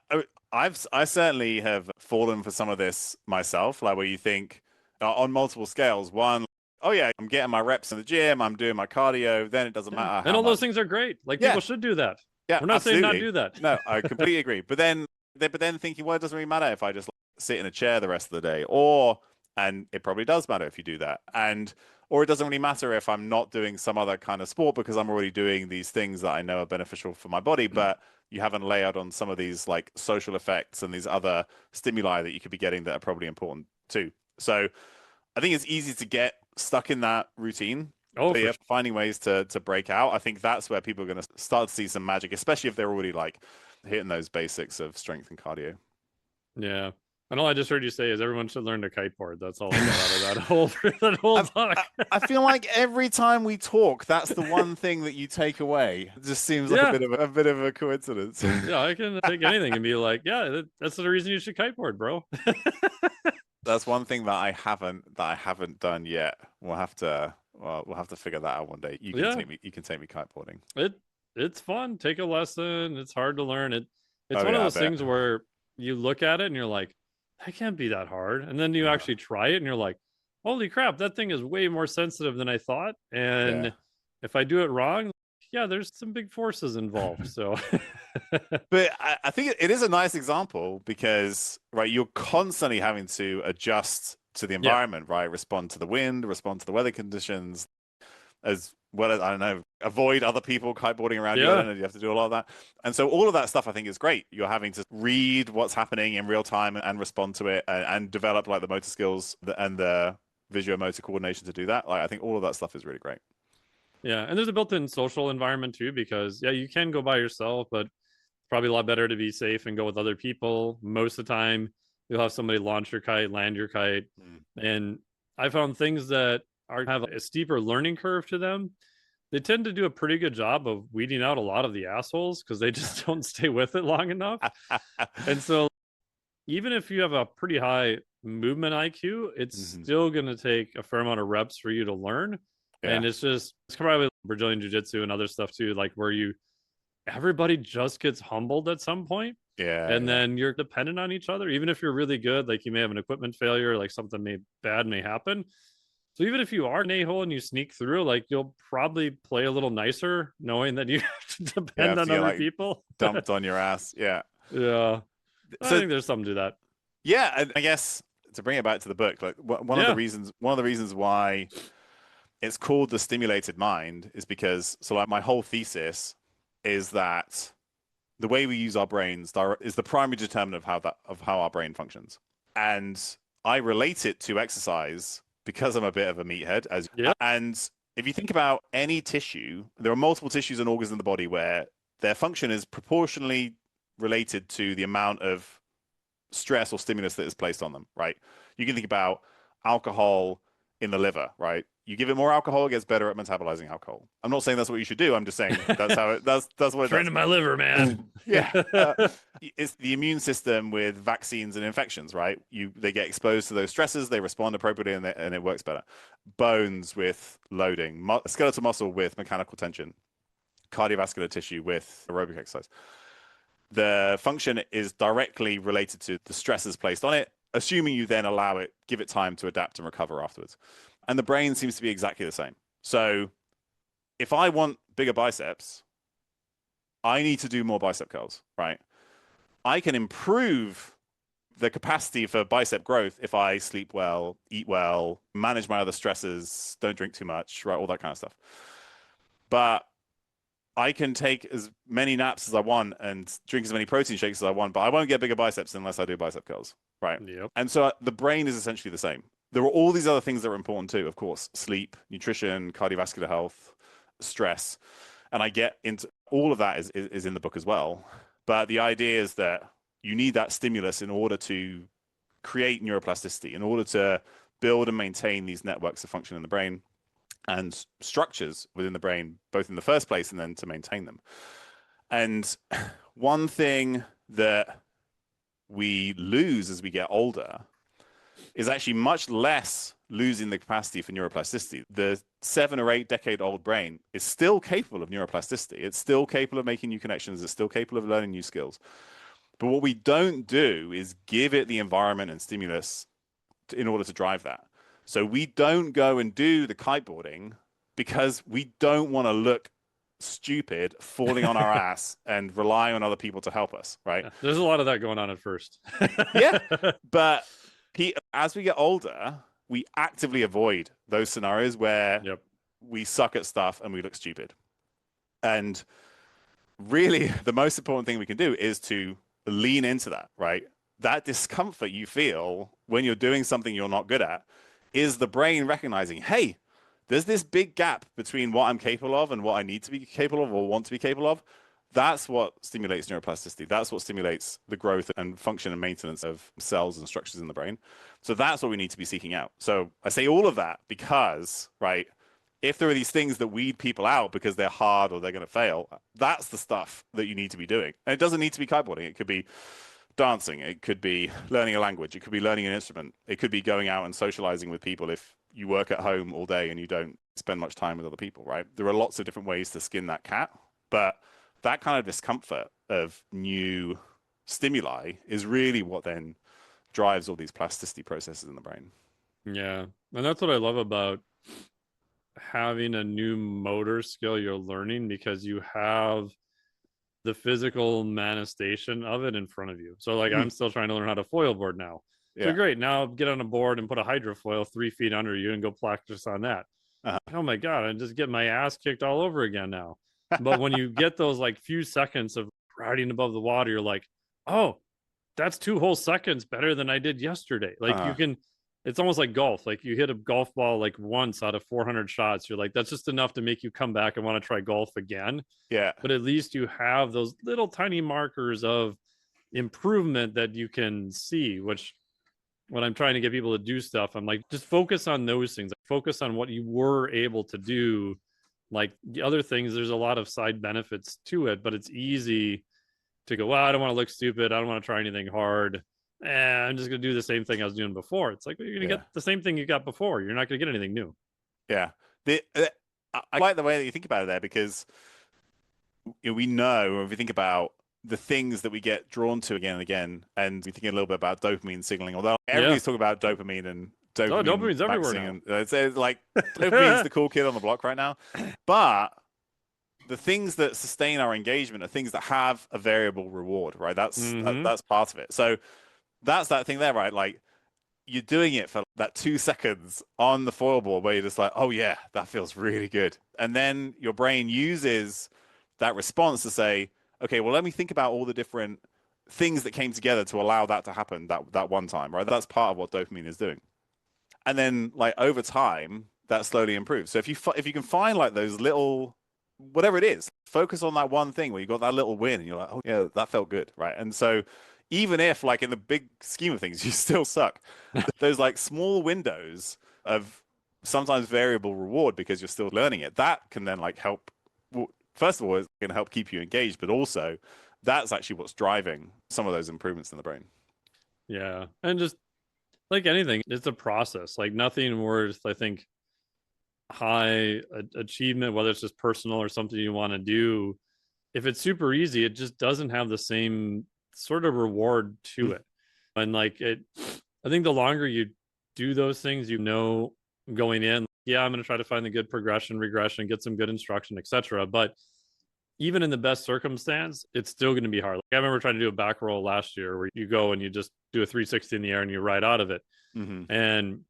I certainly have fallen for some of this myself, like where you think on multiple scales. One, oh yeah, I'm getting my reps in the gym, I'm doing my cardio, then it doesn't matter. And how all those much. things are great. Like Yeah. people should do that. Yeah, We're not saying not absolutely. do that. No, I completely agree. But then thinking, well, it doesn't really matter if I just sit in a chair the rest of the day, and it probably does matter if you do that, or it doesn't really matter if I'm not doing some other kind of sport because I'm already doing these things that I know are beneficial for my body, but you haven't layered on some of these like social effects and these other stimuli that you could be getting that are probably important too. So I think it's easy to get stuck in that routine. Oh, But for yeah, sure. finding ways to break out. I think that's where people are going to start to see some magic, especially if they're already like hitting those basics of strength and cardio. Yeah. And all I just heard you say is everyone should learn to kiteboard. That's all I got out of that whole talk. I feel like every time we talk, that's the one thing that you take away. It just seems like Yeah. a bit of a coincidence. Yeah, I can take anything and be like, yeah, that's the reason you should kiteboard, bro. That's one thing that I haven't done yet. We'll have to figure that out one day. You can Yeah. take me kiteboarding. It's fun. Take a lesson. It's hard to learn. It's Oh, one yeah, of I those bet. things where you look at it and you're like, that can't be that hard. And then you actually try it and you're like, holy crap, that thing is way more sensitive than I thought. And Yeah. if I do it wrong, yeah, there's some big forces involved. So But I think it is a nice example because, right, you're constantly having to adjust to the environment, right? Respond to the wind, respond to the weather conditions, as well as, I don't know, avoid other people kiteboarding around you. I don't know, you have to do a lot of that. And so all of that stuff, I think, is great. You're having to read what's happening in real time and respond to it and develop like the motor skills and the visual motor coordination to do that. Like, I think all of that stuff is really great. yeah, and there's a built-in social environment too, because yeah, you can go by yourself, but it's probably a lot better to be safe and go with other people. Most of the time, you'll have somebody launch your kite, land your kite, and I found things that have a steeper learning curve to them. They tend to do a pretty good job of weeding out a lot of the assholes because they just don't stay with it long enough. And so, even if you have a pretty high movement IQ, it's still going to take a fair amount of reps for you to learn. Yeah. And it's probably Brazilian Jiu-Jitsu and other stuff too, like where everybody just gets humbled at some point. Yeah. And then you're dependent on each other. Even if you're really good, like you may have an equipment failure, like something bad may happen. So even if you are an a-hole and you sneak through, like you'll probably play a little nicer knowing that you have to depend on other people. Dumped on your ass. Yeah. Yeah. I think there's something to that. Yeah, and I guess to bring it back to the book, like one of the reasons why it's called the stimulated mind is because like my whole thesis is that the way we use our brains is the primary determinant of how our brain functions. And I relate it to exercise because I'm a bit of a meathead. And if you think about any tissue, there are multiple tissues and organs in the body where their function is proportionally related to the amount of stress or stimulus that is placed on them, right? You can think about alcohol in the liver, right? You give it more alcohol, it gets better at metabolizing alcohol. I'm not saying that's what you should do. I'm just saying that's what it does. Training my liver, man. Yeah. It's the immune system with vaccines and infections, right? They get exposed to those stresses, they respond appropriately, and it works better. Bones with loading, skeletal muscle with mechanical tension, cardiovascular tissue with aerobic exercise. The function is directly related to the stresses placed on it, assuming you then give it time to adapt and recover afterwards. And the brain seems to be exactly the same. So if I want bigger biceps, I need to do more bicep curls, right? I can improve the capacity for bicep growth if I sleep well, eat well, manage my other stresses, don't drink too much, right? All that kind of stuff. But I can take as many naps as I want and drink as many protein shakes as I want, but I won't get bigger biceps unless I do bicep curls, right? Yep. And so the brain is essentially the same. there are all these other things that are important too, of course, sleep, nutrition, cardiovascular health, stress. And I get into all of that is in the book as well. But the idea is that you need that stimulus in order to create neuroplasticity, in order to build and maintain these networks of function in the brain and structures within the brain, both in the first place and then to maintain them. And one thing that we lose as we get older is actually much less losing the capacity for neuroplasticity. The 7 or 8 decade old brain is still capable of neuroplasticity. It's still capable of making new connections. It's still capable of learning new skills. But what we don't do is give it the environment and stimulus in order to drive that. So we don't go and do the kiteboarding because we don't want to look stupid falling on our ass and relying on other people to help us, right? There's a lot of that going on at first. Yeah, but as we get older, we actively avoid those scenarios where we suck at stuff and we look stupid. And really, the most important thing we can do is to lean into that, right? That discomfort you feel when you're doing something you're not good at is the brain recognizing, hey, there's this big gap between what I'm capable of and what I need to be capable of or want to be capable of. That's what stimulates neuroplasticity. That's what stimulates the growth and function and maintenance of cells and structures in the brain. So that's what we need to be seeking out. So I say all of that because, right, if there are these things that weed people out because they're hard or they're going to fail, that's the stuff that you need to be doing. And it doesn't need to be kiteboarding. It could be dancing. It could be learning a language. It could be learning an instrument. It could be going out and socializing with people if you work at home all day and you don't spend much time with other people, right? There are lots of different ways to skin that cat, but that kind of discomfort of new stimuli is really what then drives all these plasticity processes in the brain. Yeah. And that's what I love about having a new motor skill you're learning, because you have the physical manifestation of it in front of you. So like I'm still trying to learn how to foil board now. So great. Now get on a board and put a hydrofoil 3 feet under you and go practice on that. Oh my God, I'm just getting my ass kicked all over again now. But when you get those like few seconds of riding above the water, you're like, oh, that's 2 whole seconds better than I did yesterday. Like you can, it's almost like golf. Like you hit a golf ball like once out of 400 shots. You're like, that's just enough to make you come back and want to try golf again. Yeah. But at least you have those little tiny markers of improvement that you can see, which when I'm trying to get people to do stuff, I'm like, just focus on those things. Focus on what you were able to do. Like the other things, there's a lot of side benefits to it, but it's easy to go, well, I don't want to look stupid. I don't want to try anything hard. I'm just going to do the same thing I was doing before. It's like, well, you're going to get the same thing you got before. You're not going to get anything new. Yeah. I like the way that you think about it there, because we know when we think about the things that we get drawn to again and again, and we think a little bit about dopamine signaling, although everybody's talking about dopamine and dopamine's everywhere now. And it's like dopamine's the cool kid on the block right now. But the things that sustain our engagement are things that have a variable reward, right? That's part of it. So that's that thing there, right? Like you're doing it for that 2 seconds on the foil board where you're just like, oh yeah, that feels really good. And then your brain uses that response to say, okay, well, let me think about all the different things that came together to allow that to happen that one time, right? That's part of what dopamine is doing. And then like over time, that slowly improves. So if you can find like those little, whatever it is, focus on that one thing where you got that little win and you're like, oh yeah, that felt good, right? And so even if like in the big scheme of things, you still suck, those like small windows of sometimes variable reward because you're still learning it, that can then like help. Well, first of all, it's going to help keep you engaged, but also that's actually what's driving some of those improvements in the brain. Yeah. And just like anything, it's a process. Like nothing worth, I think, high achievement, whether it's just personal or something you want to do. If it's super easy, it just doesn't have the same sort of reward to it. And like I think the longer you do those things, you know, going in, yeah, I'm going to try to find the good progression, regression, get some good instruction, etc. But even in the best circumstance, it's still going to be hard. Like I remember trying to do a back roll last year where you go and you just do a 360 in the air and you ride out of it. And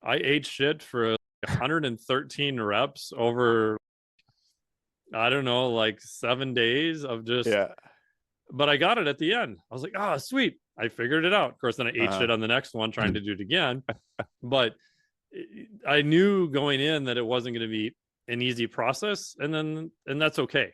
I ate shit for 113 reps over, I don't know, like 7 days of just, but I got it at the end. I was like, oh, sweet. I figured it out. Of course, then I ate shit on the next one trying to do it again. But I knew going in that it wasn't going to be an easy process, and that's okay.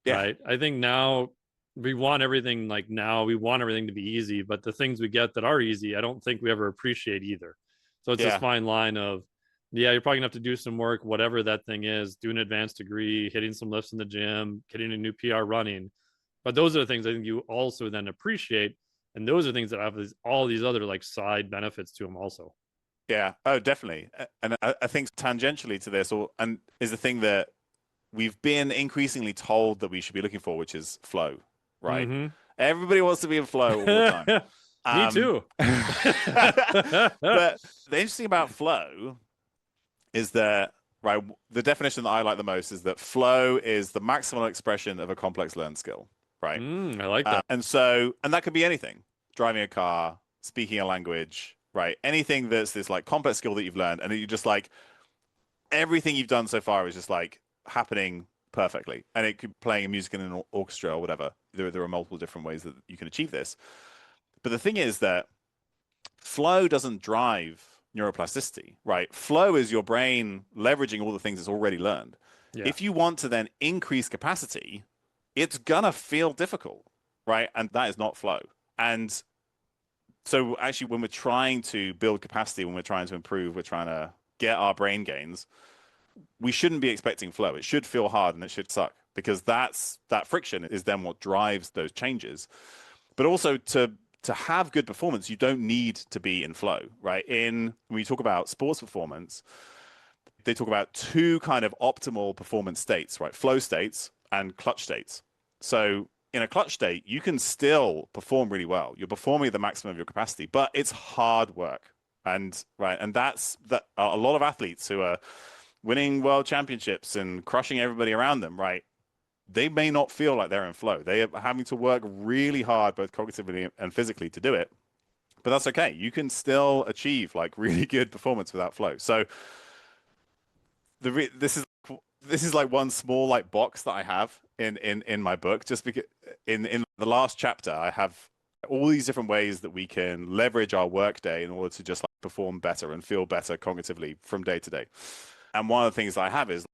Yeah. Right. I think now we want everything we want everything to be easy, but the things we get that are easy, I don't think we ever appreciate either. So it's this fine line of, you're probably gonna have to do some work, whatever that thing is, do an advanced degree, hitting some lifts in the gym, getting a new PR running. But those are the things I think you also then appreciate. And those are things that have all these other like side benefits to them also. Yeah. Oh, definitely. And I think tangentially to this, and is the thing that we've been increasingly told that we should be looking for, which is flow, right? Mm-hmm. Everybody wants to be in flow all the time. Me too. But the interesting about flow is that, right, the definition that I like the most is that flow is the maximal expression of a complex learned skill, right? I like that. And that could be anything: driving a car, speaking a language, right? Anything that's this like complex skill that you've learned, and you just like everything you've done so far is just like happening perfectly, and it could be playing music in an orchestra or whatever. There are multiple different ways that you can achieve this. But the thing is that flow doesn't drive neuroplasticity, right? Flow is your brain leveraging all the things it's already learned. Yeah. If you want to then increase capacity, it's gonna feel difficult, right? And that is not flow. And so actually, when we're trying to build capacity, when we're trying to improve, we're trying to get our brain gains, we shouldn't be expecting flow. It should feel hard and it should suck, because that friction is then what drives those changes. But also to have good performance, you don't need to be in flow, right? When you talk about sports performance, they talk about two kind of optimal performance states, right? Flow states and clutch states. So in a clutch state, you can still perform really well. You're performing at the maximum of your capacity, but it's hard work. And that's a lot of athletes who are winning world championships and crushing everybody around them, right? They may not feel like they're in flow. They are having to work really hard, both cognitively and physically, to do it. But that's okay. You can still achieve like really good performance without flow. So this is like one small like box that I have in my book, just because in the last chapter I have all these different ways that we can leverage our workday in order to just like perform better and feel better cognitively from day to day. And one of the things I have is,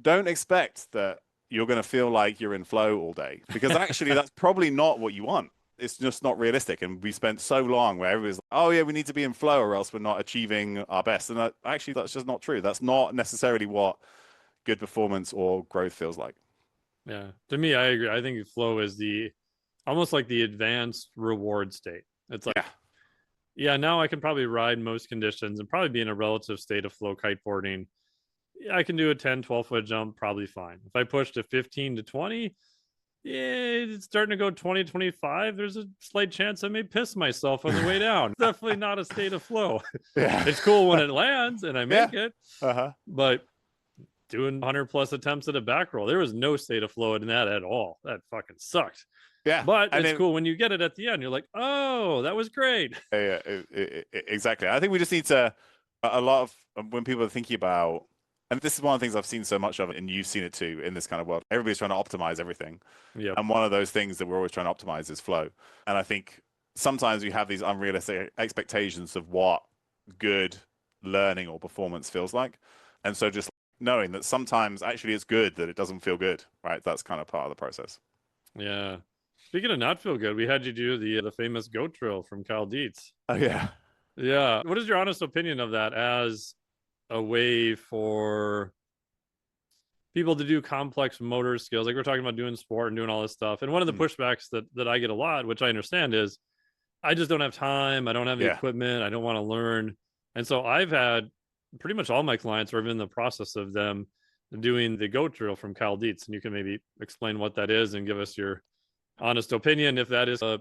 don't expect that you're going to feel like you're in flow all day, because actually that's probably not what you want. It's just not realistic. And we spent so long where everybody's like, oh yeah, we need to be in flow or else we're not achieving our best. And actually that's just not true. That's not necessarily what good performance or growth feels like. Yeah. To me, I agree. I think flow is almost like the advanced reward state. It's like, yeah, now I can probably ride most conditions and probably be in a relative state of flow kiteboarding. I can do a 10, 12-foot jump, probably fine. If I push to 15 to 20, yeah, it's starting to go 20, 25. There's a slight chance I may piss myself on the way down. Definitely not a state of flow. Yeah. It's cool when it lands and I make it. But doing 100+ attempts at a back roll, there was no state of flow in that at all. That fucking sucked. Yeah. But it's cool when you get it at the end. You're like, oh, that was great. Yeah, exactly. I think we just need to, a lot of when people are thinking about, and this is one of the things I've seen so much of, and you've seen it too in this kind of world. Everybody's trying to optimize everything. Yeah. And one of those things that we're always trying to optimize is flow. And I think sometimes we have these unrealistic expectations of what good learning or performance feels like. And so just knowing that sometimes actually it's good that it doesn't feel good, right? That's kind of part of the process. Yeah. Speaking of not feel good, we had you do the famous goat drill from Kyle Dietz. Oh yeah. Yeah. What is your honest opinion of that as a way for people to do complex motor skills? Like we're talking about doing sport and doing all this stuff. And one of the pushbacks that I get a lot, which I understand, is I just don't have time. I don't have the equipment. I don't want to learn. And so I've had pretty much all my clients are in the process of them doing the goat drill from Kyle Dietz. And you can maybe explain what that is and give us your honest opinion if that is a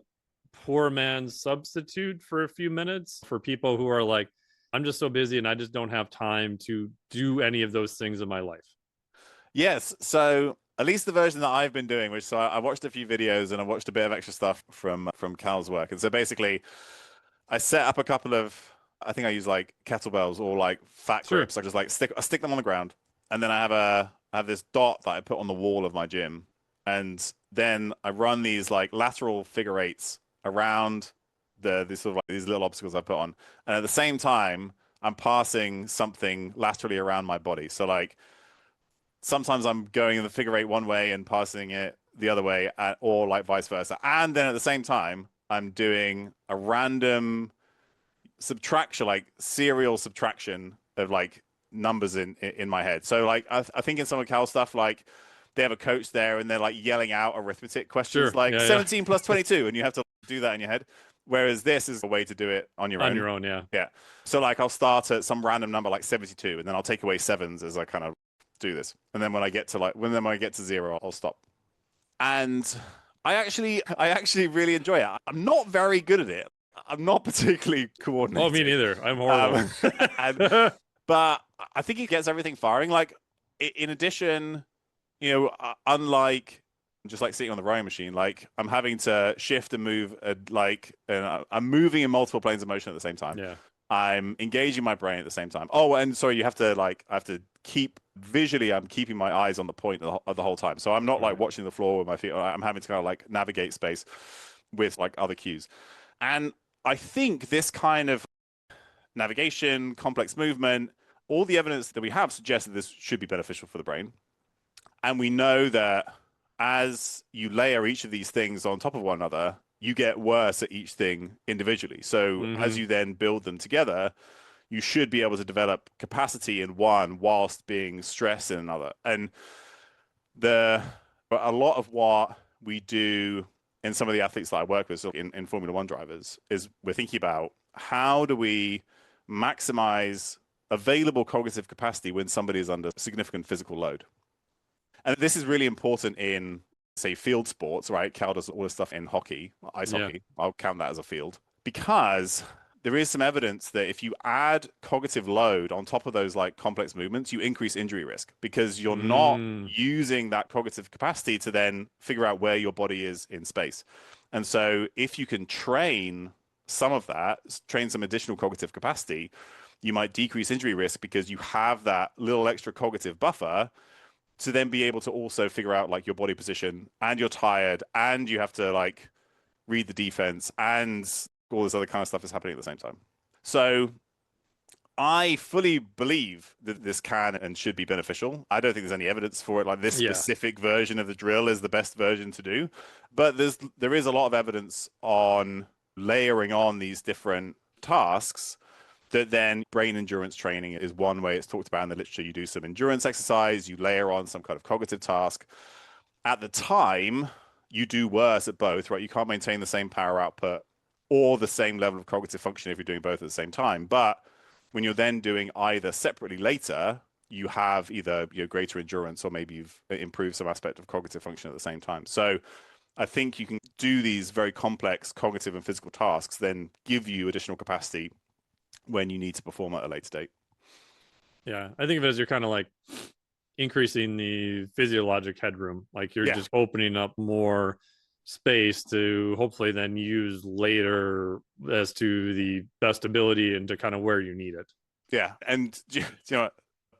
poor man's substitute for a few minutes for people who are like, I'm just so busy and I just don't have time to do any of those things in my life. Yes. So at least the version that I've been doing, so I watched a few videos and I watched a bit of extra stuff from Cal's work. And so basically I set up a couple of, I think I use like kettlebells or like fat grips. I just like stick them on the ground. And then I have this dot that I put on the wall of my gym. And then I run these like lateral figure eights around these sort of like these little obstacles I put on, and at the same time I'm passing something laterally around my body. So like sometimes I'm going in the figure eight one way and passing it the other way, or like vice versa. And then at the same time, I'm doing a random subtraction, like serial subtraction of like numbers in my head. So like I think in some of Cal's stuff, like they have a coach there and they're like yelling out arithmetic questions Sure. like Yeah, 17 plus 22, and you have to do that in your head. Whereas this is a way to do it on your own. On your own, yeah. Yeah. So like I'll start at some random number like 72, and then I'll take away sevens as I kind of do this. And then when I get to zero, I'll stop. And I actually really enjoy it. I'm not very good at it. I'm not particularly coordinated. Oh, me neither. I'm horrible. But I think it gets everything firing. Like in addition, you know, unlike just like sitting on the rowing machine, like I'm having to shift and move, I'm moving in multiple planes of motion at the same time. Yeah. I'm engaging my brain at the same time. Oh, and sorry, I have to keep visually, I'm keeping my eyes on the point of the whole time. So I'm not like watching the floor with my feet. I'm having to kind of like navigate space with like other cues. And I think this kind of navigation, complex movement, all the evidence that we have suggests that this should be beneficial for the brain. And we know that as you layer each of these things on top of one another, you get worse at each thing individually. So as you then build them together, you should be able to develop capacity in one whilst being stressed in another. And a lot of what we do in some of the athletes that I work with, so in Formula One drivers, is we're thinking about how do we maximize available cognitive capacity when somebody is under significant physical load. And this is really important in, say, field sports, right? Cal does all this stuff in hockey, ice hockey. I'll count that as a field, because there is some evidence that if you add cognitive load on top of those like complex movements, you increase injury risk because you're not using that cognitive capacity to then figure out where your body is in space. And so if you can train some of that, train some additional cognitive capacity, you might decrease injury risk because you have that little extra cognitive buffer to then be able to also figure out like your body position, and you're tired and you have to like read the defense and all this other kind of stuff is happening at the same time. So I fully believe that this can and should be beneficial. I don't think there's any evidence for it. Like this specific version of the drill is the best version to do, but there is a lot of evidence on layering on these different tasks. That then brain endurance training is one way it's talked about in the literature. You do some endurance exercise, you layer on some kind of cognitive task. At the time, you do worse at both, right? You can't maintain the same power output or the same level of cognitive function if you're doing both at the same time. But when you're then doing either separately later, you have either greater endurance or maybe you've improved some aspect of cognitive function at the same time. So I think you can do these very complex cognitive and physical tasks, then give you additional capacity when you need to perform at a later date. Yeah, I think of it as you're kind of like increasing the physiologic headroom, like you're just opening up more space to hopefully then use later as to the best ability and to kind of where you need it. Yeah, and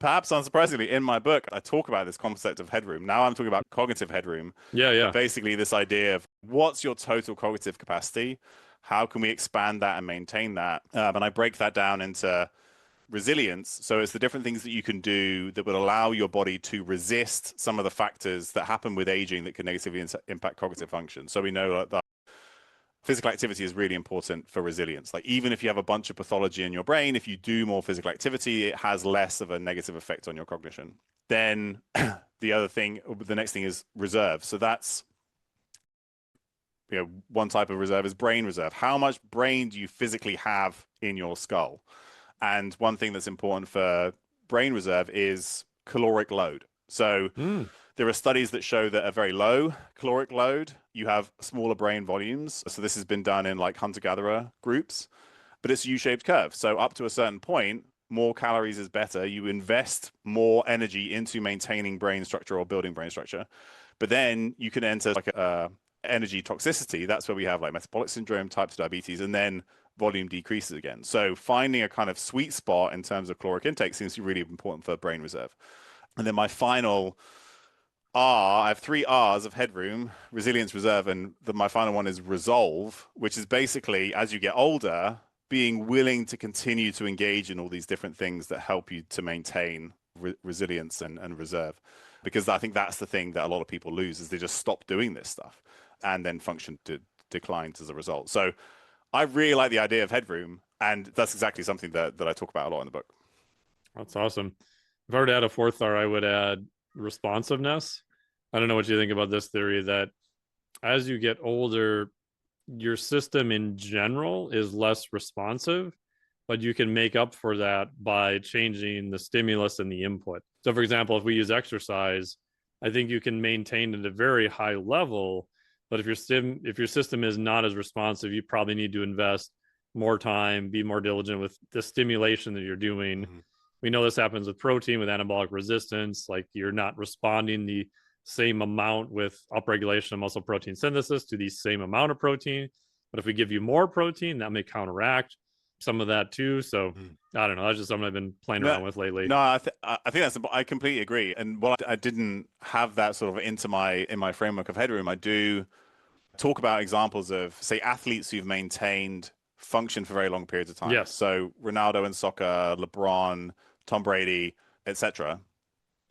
perhaps unsurprisingly, in my book, I talk about this concept of headroom. Now I'm talking about cognitive headroom. Yeah. Basically, this idea of what's your total cognitive capacity? How can we expand that and maintain that? And I break that down into resilience. So it's the different things that you can do that would allow your body to resist some of the factors that happen with aging that can negatively impact cognitive function. So we know that physical activity is really important for resilience. Like even if you have a bunch of pathology in your brain, if you do more physical activity, it has less of a negative effect on your cognition. Then the next thing is reserve. So that's one type of reserve is brain reserve. How much brain do you physically have in your skull? And one thing that's important for brain reserve is caloric load. So there are studies that show that a very low caloric load, you have smaller brain volumes. So this has been done in like hunter-gatherer groups, but it's a U-shaped curve. So up to a certain point, more calories is better. You invest more energy into maintaining brain structure or building brain structure. But then you can enter like a energy toxicity. That's where we have like metabolic syndrome, type 2 diabetes, and then volume decreases again. So finding a kind of sweet spot in terms of caloric intake seems to be really important for brain reserve. And then my final I have 3 R's of Headroom, Resilience, Reserve, and my final one is Resolve, which is basically, as you get older, being willing to continue to engage in all these different things that help you to maintain resilience and reserve. Because I think that's the thing that a lot of people lose, is they just stop doing this stuff and then function declines as a result. So I really like the idea of Headroom, and that's exactly something that I talk about a lot in the book. That's awesome. If I were to add a 4th R, I would add responsiveness. I don't know what you think about this theory that as you get older, your system in general is less responsive, but you can make up for that by changing the stimulus and the input. So for example, if we use exercise, I think you can maintain at a very high level, but if your system is not as responsive, you probably need to invest more time, be more diligent with the stimulation that you're doing. Mm-hmm. We know this happens with protein, with anabolic resistance, like you're not responding the same amount with upregulation of muscle protein synthesis to the same amount of protein. But if we give you more protein, that may counteract some of that too. So I don't know. That's just something I've been playing around with lately. No, I think I completely agree. And while I didn't have that sort of in my framework of Headroom, I do talk about examples of, say, athletes who've maintained function for very long periods of time. Yes. So Ronaldo in soccer, LeBron, Tom Brady, etc.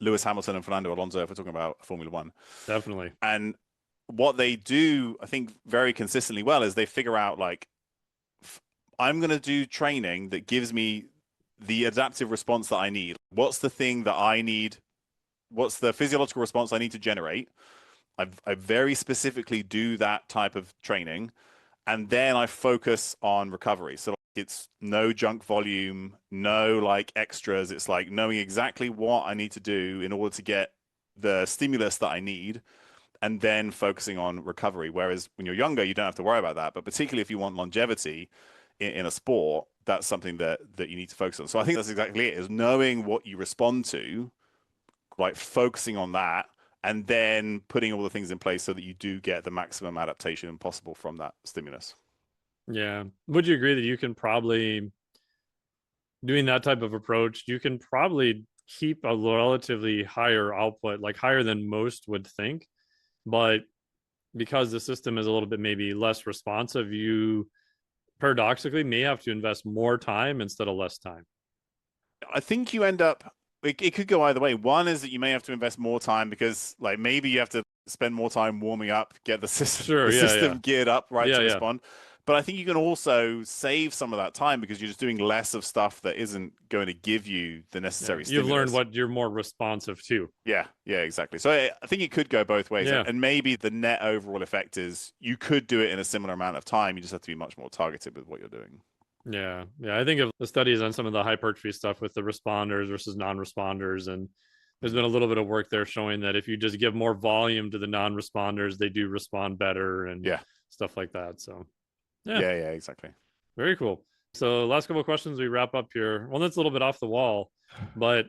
Lewis Hamilton and Fernando Alonso, if we're talking about Formula One. Definitely. And what they do, I think, very consistently well is they figure out, like, I'm going to do training that gives me the adaptive response that I need. What's the thing that I need? What's the physiological response I need to generate? I very specifically do that type of training, and then I focus on recovery. So it's no junk volume, no like extras. It's like knowing exactly what I need to do in order to get the stimulus that I need, and then focusing on recovery. Whereas when you're younger, you don't have to worry about that. But particularly if you want longevity in a sport, that's something that you need to focus on. So I think that's exactly it, is knowing what you respond to, like focusing on that, and then putting all the things in place so that you do get the maximum adaptation possible from that stimulus. Yeah. Would you agree that you can probably, doing that type of approach, you can probably keep a relatively higher output, like higher than most would think, but because the system is a little bit maybe less responsive, you paradoxically may have to invest more time instead of less time? I think you end up, it could go either way. One is that you may have to invest more time because, like, maybe you have to spend more time warming up, get the system geared up to respond. But I think you can also save some of that time because you're just doing less of stuff that isn't going to give you the necessary stimulus. You've learned what you're more responsive to. Yeah, exactly. So I think it could go both ways. Yeah. And maybe the net overall effect is you could do it in a similar amount of time. You just have to be much more targeted with what you're doing. Yeah. I think of the studies on some of the hypertrophy stuff with the responders versus non-responders. And there's been a little bit of work there showing that if you just give more volume to the non-responders, they do respond better and stuff like that. So yeah, exactly. Very cool. So last couple of questions, we wrap up here. Well, that's a little bit off the wall, but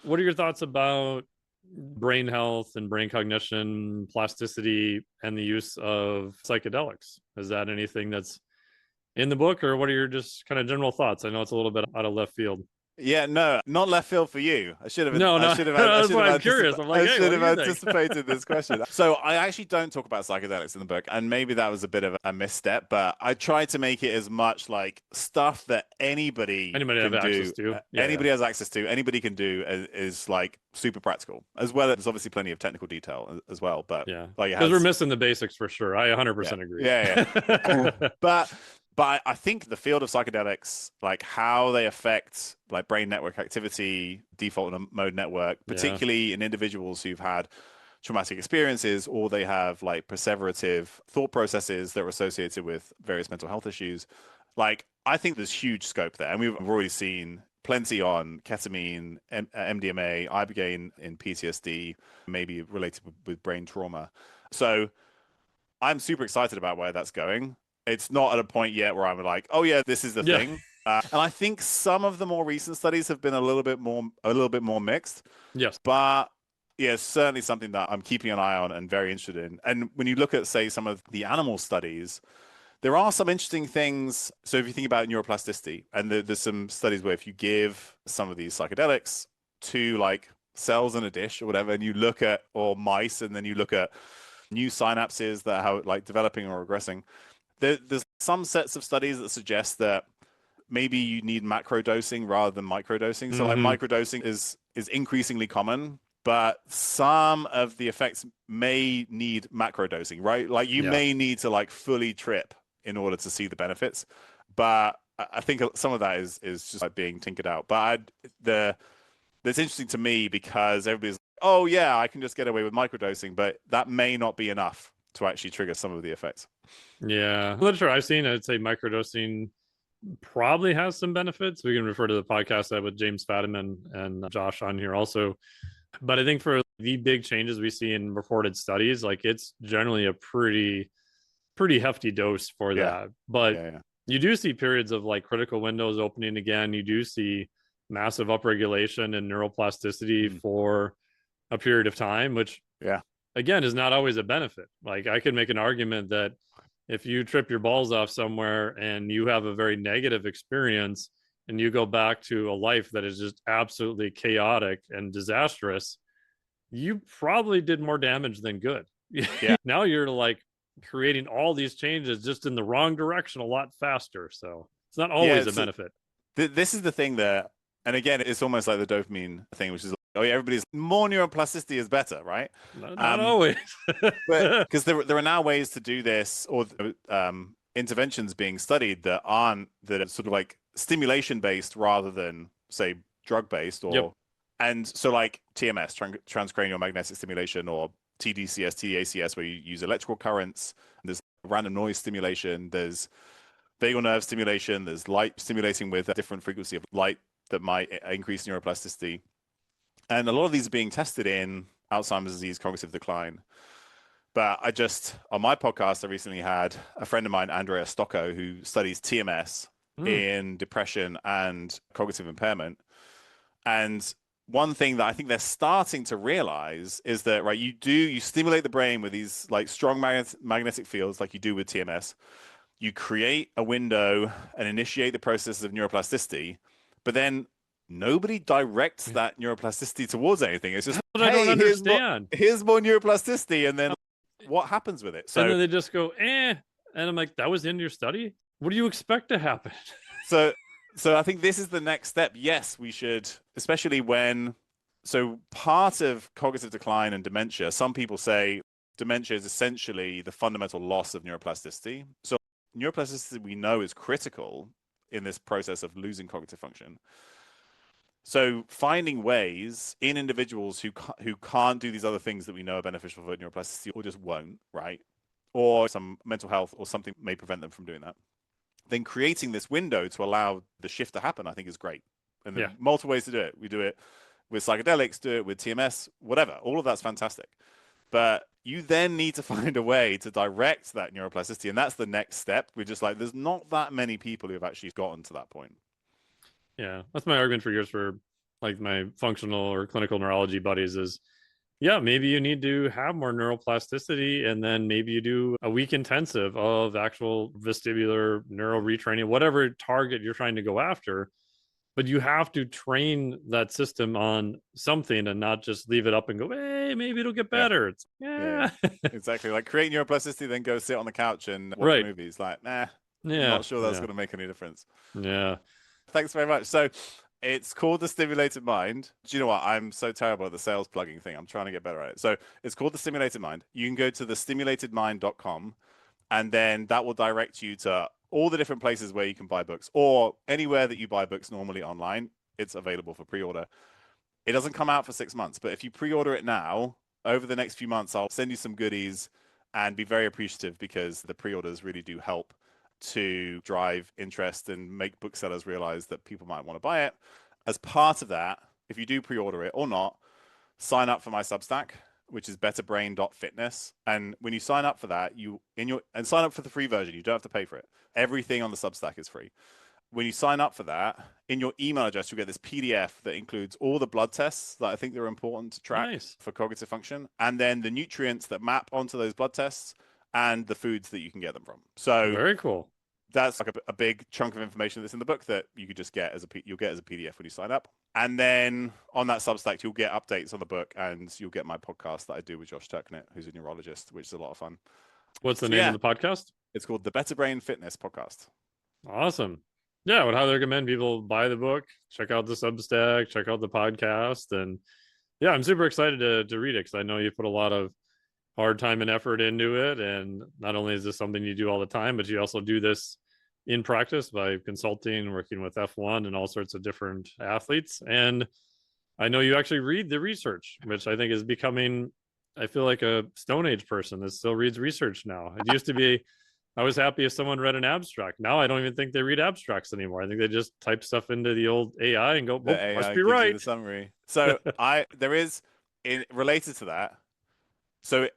what are your thoughts about brain health and brain cognition, plasticity, and the use of psychedelics? Is that anything that's in the book, or what are your just kind of general thoughts? I know it's a little bit out of left field. Yeah, no, not left field for you. I should have. No, that's why I'm curious. I'm like, I should have anticipated this question. So I actually don't talk about psychedelics in the book, and maybe that was a bit of a misstep. But I tried to make it as much like stuff that anybody can have do, access to. Anybody has access to. Anybody can do is like super practical. As well, there's obviously plenty of technical detail as well. But because we're missing the basics for sure. I 100% agree. Yeah. But I think the field of psychedelics, like how they affect like brain network activity, default mode network, particularly in individuals who've had traumatic experiences or they have like perseverative thought processes that are associated with various mental health issues. Like, I think there's huge scope there. And we've already seen plenty on ketamine, MDMA, ibogaine in PTSD, maybe related with brain trauma. So I'm super excited about where that's going. It's not at a point yet where I'm like, oh yeah, this is the thing. And I think some of the more recent studies have been a little bit more mixed. Yes. But yeah, certainly something that I'm keeping an eye on and very interested in. And when you look at, say, some of the animal studies, there are some interesting things. So if you think about neuroplasticity, and there's some studies where if you give some of these psychedelics to like cells in a dish or whatever, and you look at, or mice, and then you look at new synapses that are how like developing or regressing. There's some sets of studies that suggest that maybe you need macro dosing rather than micro dosing. So like micro dosing is increasingly common, but some of the effects may need macro dosing, right? Like you may need to like fully trip in order to see the benefits. But I think some of that is just like being tinkered out. But that's interesting to me because everybody's like, oh yeah, I can just get away with microdosing, but that may not be enough to actually trigger some of the effects. Yeah, literature I've seen, I'd say microdosing probably has some benefits. We can refer to the podcast I had with James Fadiman and Josh on here also. But I think for the big changes we see in reported studies, like it's generally a pretty hefty dose for that. But you do see periods of like critical windows opening again. You do see massive upregulation and neuroplasticity for a period of time, which again is not always a benefit. Like I could make an argument that if you trip your balls off somewhere and you have a very negative experience and you go back to a life that is just absolutely chaotic and disastrous, you probably did more damage than good. Now you're like creating all these changes just in the wrong direction a lot faster. So it's not always a benefit. This is the thing that, and again, it's almost like the dopamine thing, which is, oh yeah, everybody's more neuroplasticity is better, right? Not always. But because there are now ways to do this, or interventions being studied that are sort of like stimulation based rather than say drug based, or and so like TMS, transcranial magnetic stimulation, or TDCS, TACS, where you use electrical currents. There's random noise stimulation. There's vagal nerve stimulation. There's light stimulating with a different frequency of light that might increase neuroplasticity. And a lot of these are being tested in Alzheimer's disease, cognitive decline. But on my podcast, I recently had a friend of mine, Andrea Stocco, who studies TMS in depression and cognitive impairment. And one thing that I think they're starting to realize is that, right, you stimulate the brain with these like strong magnetic fields like you do with TMS. You create a window and initiate the process of neuroplasticity, but then nobody directs that neuroplasticity towards anything. It's just, I don't understand. Here's more neuroplasticity, and then what happens with it? So, and then they just go, and I'm like, that was in your study? What do you expect to happen? So I think this is the next step. Yes, we should, especially so part of cognitive decline and dementia, some people say dementia is essentially the fundamental loss of neuroplasticity. So neuroplasticity, we know, is critical in this process of losing cognitive function. So finding ways in individuals who can't do these other things that we know are beneficial for neuroplasticity, or just won't, right? Or some mental health or something may prevent them from doing that. Then creating this window to allow the shift to happen, I think, is great. And there are multiple ways to do it. We do it with psychedelics, do it with TMS, whatever. All of that's fantastic. But you then need to find a way to direct that neuroplasticity. And that's the next step. We're just like, there's not that many people who have actually gotten to that point. Yeah, that's my argument for years for like my functional or clinical neurology buddies is, yeah, maybe you need to have more neuroplasticity, and then maybe you do a week intensive of actual vestibular neural retraining, whatever target you're trying to go after. But you have to train that system on something and not just leave it up and go, hey, maybe it'll get better. Exactly. Like create neuroplasticity, then go sit on the couch and watch movies. Like, I'm not sure that's going to make any difference. Yeah. Thanks very much. So it's called The Stimulated Mind. Do you know what? I'm so terrible at the sales plugging thing. I'm trying to get better at it. So it's called The Stimulated Mind. You can go to thestimulatedmind.com, and then that will direct you to all the different places where you can buy books, or anywhere that you buy books normally online. It's available for pre-order. It doesn't come out for 6 months, but if you pre-order it now, over the next few months, I'll send you some goodies and be very appreciative, because the pre-orders really do help to drive interest and make booksellers realize that people might want to buy it. As part of that, if you do pre-order it or not, sign up for my Substack, which is betterbrain.fitness. And when you sign up for that, and sign up for the free version, you don't have to pay for it. Everything on the Substack is free. When you sign up for that, in your email address, you'll get this PDF that includes all the blood tests that I think are important to track for cognitive function, and then the nutrients that map onto those blood tests, and the foods that you can get them from. So very cool. that's like a big chunk of information that's in the book that you could just get as you'll get as a PDF when you sign up. And then on that Substack, you'll get updates on the book, and you'll get my podcast that I do with Josh Turknett, who's a neurologist, which is a lot of fun. What's the name of the podcast? It's called the Better Brain Fitness Podcast. Awesome. Yeah, I would highly recommend people buy the book, check out the Substack, check out the podcast. And yeah, I'm super excited to read it, because I know you put a lot of hard time and effort into it. And not only is this something you do all the time, but you also do this in practice by consulting, working with F1 and all sorts of different athletes. And I know you actually read the research, which I think is becoming, I feel like a Stone Age person that still reads research now. It used to be, I was happy if someone read an abstract. Now I don't even think they read abstracts anymore. I think they just type stuff into the old AI and go, oh, must be right. The summary. So there is, related to that. So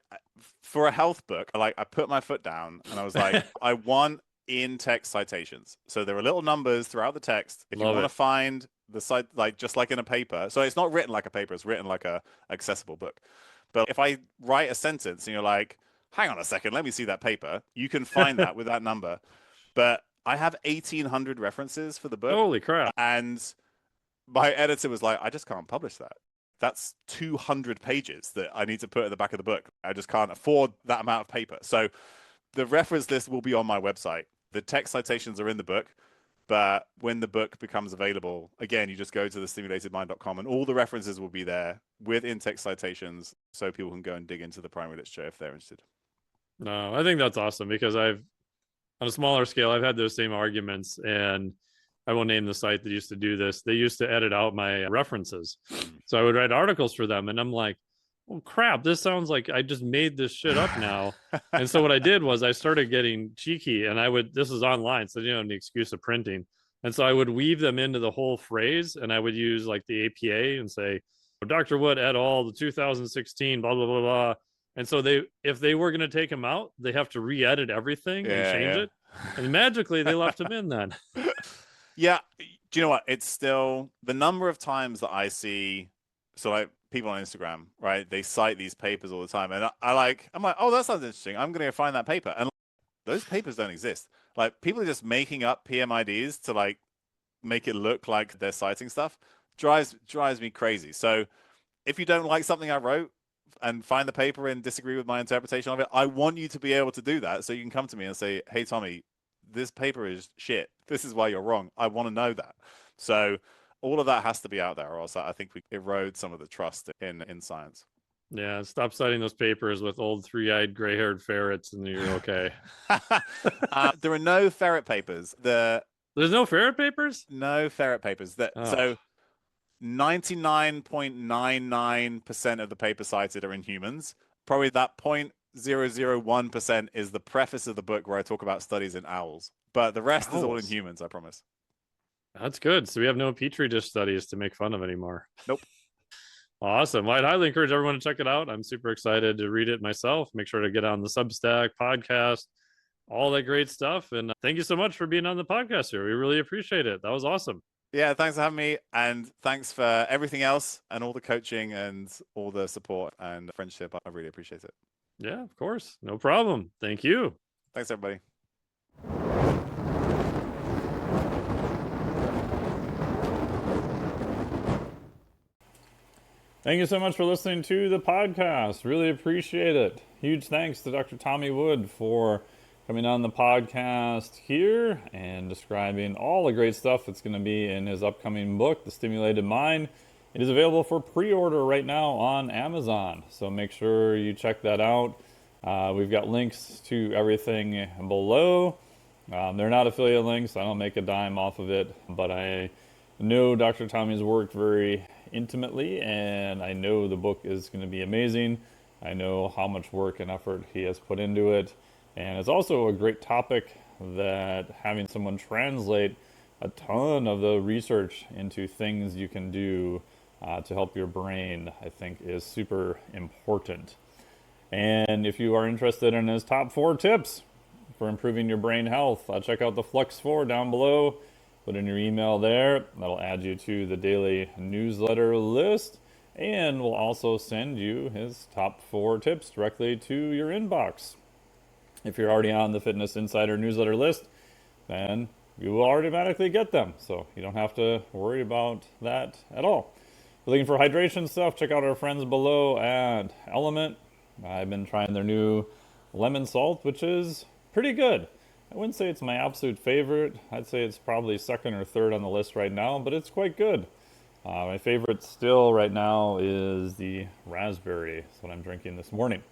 for a health book, I put my foot down and I was like, I want in-text citations. So there are little numbers throughout the text. If you want to find the site, like just like in a paper. So it's not written like a paper, it's written like a accessible book. But if I write a sentence and you're like, hang on a second, let me see that paper, you can find that with that number. But I have 1,800 references for the book. Holy crap. And my editor was like, I just can't publish that. That's 200 pages that I need to put at the back of the book. I just can't afford that amount of paper. So the reference list will be on my website. The text citations are in the book, but when the book becomes available, again, you just go to thestimulatedmind.com and all the references will be there with in-text citations, so people can go and dig into the primary literature if they're interested. No, I think that's awesome, because on a smaller scale, I've had those same arguments, and I won't name the site that used to do this. They used to edit out my references. So I would write articles for them, and I'm like, oh crap, this sounds like I just made this shit up now. And so what I did was I started getting cheeky, and this is online, so you know, the excuse of printing. And so I would weave them into the whole phrase, and I would use like the APA and say, Dr. Wood et al., the 2016, blah, blah, blah, blah. And so if they were going to take them out, they have to re-edit everything and change it. And magically they left them in then. Yeah. Do you know what? It's still the number of times that I see, so like people on Instagram, right? They cite these papers all the time. And I'm like, oh, that sounds interesting. I'm going to find that paper. And those papers don't exist. Like, people are just making up PMIDs to like make it look like they're citing stuff. Drives me crazy. So if you don't like something I wrote and find the paper and disagree with my interpretation of it, I want you to be able to do that. So you can come to me and say, hey, Tommy, this paper is shit. This is why you're wrong. I want to know that. So all of that has to be out there, or else I think we erode some of the trust in science. Yeah, stop citing those papers with old three-eyed gray-haired ferrets and you're okay. There are no ferret papers. There's no ferret papers? No ferret papers. So 99.99% of the papers cited are in humans. Probably that 0.001% is the preface of the book where I talk about studies in owls. But the rest is all in humans, I promise. That's good. So we have no Petri dish studies to make fun of anymore. Nope. Awesome. Well, I'd highly encourage everyone to check it out. I'm super excited to read it myself. Make sure to get on the Substack, podcast, all that great stuff. And thank you so much for being on the podcast here. We really appreciate it. That was awesome. Yeah, thanks for having me. And thanks for everything else and all the coaching and all the support and friendship. I really appreciate it. Yeah, of course. No problem. Thank you. Thanks, everybody. Thank you so much for listening to the podcast. Really appreciate it. Huge thanks to Dr. Tommy Wood for coming on the podcast here and describing all the great stuff that's going to be in his upcoming book, The Stimulated Mind. It is available for pre-order right now on Amazon, so make sure you check that out. We've got links to everything below. They're not affiliate links. I don't make a dime off of it, but I know Dr. Tommy's worked very intimately, and I know the book is going to be amazing. I know how much work and effort he has put into it, and it's also a great topic that having someone translate a ton of the research into things you can do to help your brain, I think, is super important. And if you are interested in his top 4 tips for improving your brain health, check out the Flux 4 down below. Put in your email there. That'll add you to the daily newsletter list, and we'll also send you his top 4 tips directly to your inbox. If you're already on the Fitness Insider newsletter list, then you will automatically get them. So you don't have to worry about that at all. If you're looking for hydration stuff, check out our friends below at Element. I've been trying their new lemon salt, which is pretty good. I wouldn't say it's my absolute favorite. I'd say it's probably second or third on the list right now, but it's quite good. My favorite still right now is the raspberry. That's what I'm drinking this morning.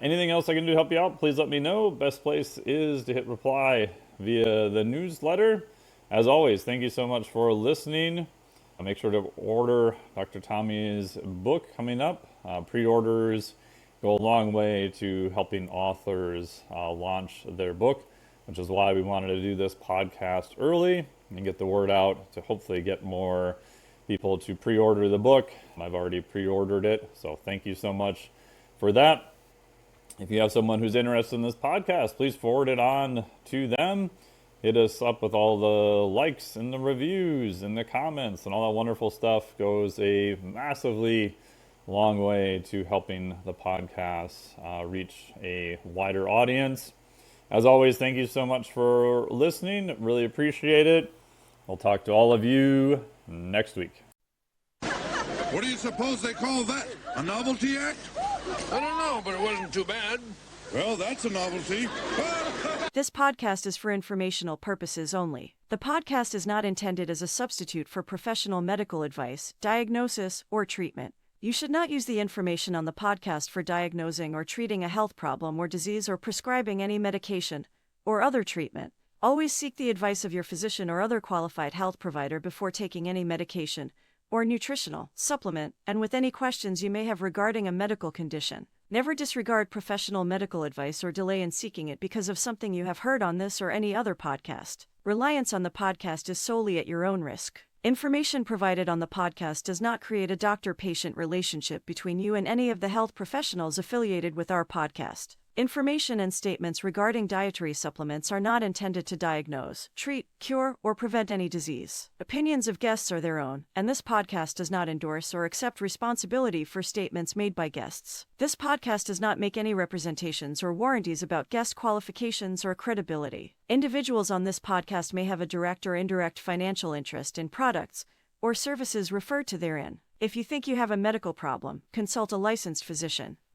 Anything else I can do to help you out, please let me know. Best place is to hit reply via the newsletter. As always, thank you so much for listening. Make sure to order Dr. Tommy's book coming up. Pre-orders go a long way to helping authors launch their book, which is why we wanted to do this podcast early and get the word out to hopefully get more people to pre-order the book. I've already pre-ordered it, so thank you so much for that. If you have someone who's interested in this podcast, please forward it on to them. Hit us up with all the likes and the reviews and the comments and all that wonderful stuff. Goes a massively long way to helping the podcast reach a wider audience. As always, thank you so much for listening. Really appreciate it. I'll talk to all of you next week. What do you suppose they call that? A novelty act? I don't know, but it wasn't too bad. Well, that's a novelty. This podcast is for informational purposes only. The podcast is not intended as a substitute for professional medical advice, diagnosis, or treatment. You should not use the information on the podcast for diagnosing or treating a health problem or disease or prescribing any medication or other treatment. Always seek the advice of your physician or other qualified health provider before taking any medication or nutritional supplement, and with any questions you may have regarding a medical condition. Never disregard professional medical advice or delay in seeking it because of something you have heard on this or any other podcast. Reliance on the podcast is solely at your own risk. Information provided on the podcast does not create a doctor-patient relationship between you and any of the health professionals affiliated with our podcast. Information and statements regarding dietary supplements are not intended to diagnose, treat, cure, or prevent any disease. Opinions of guests are their own, and this podcast does not endorse or accept responsibility for statements made by guests. This podcast does not make any representations or warranties about guest qualifications or credibility. Individuals on this podcast may have a direct or indirect financial interest in products or services referred to therein. If you think you have a medical problem, consult a licensed physician.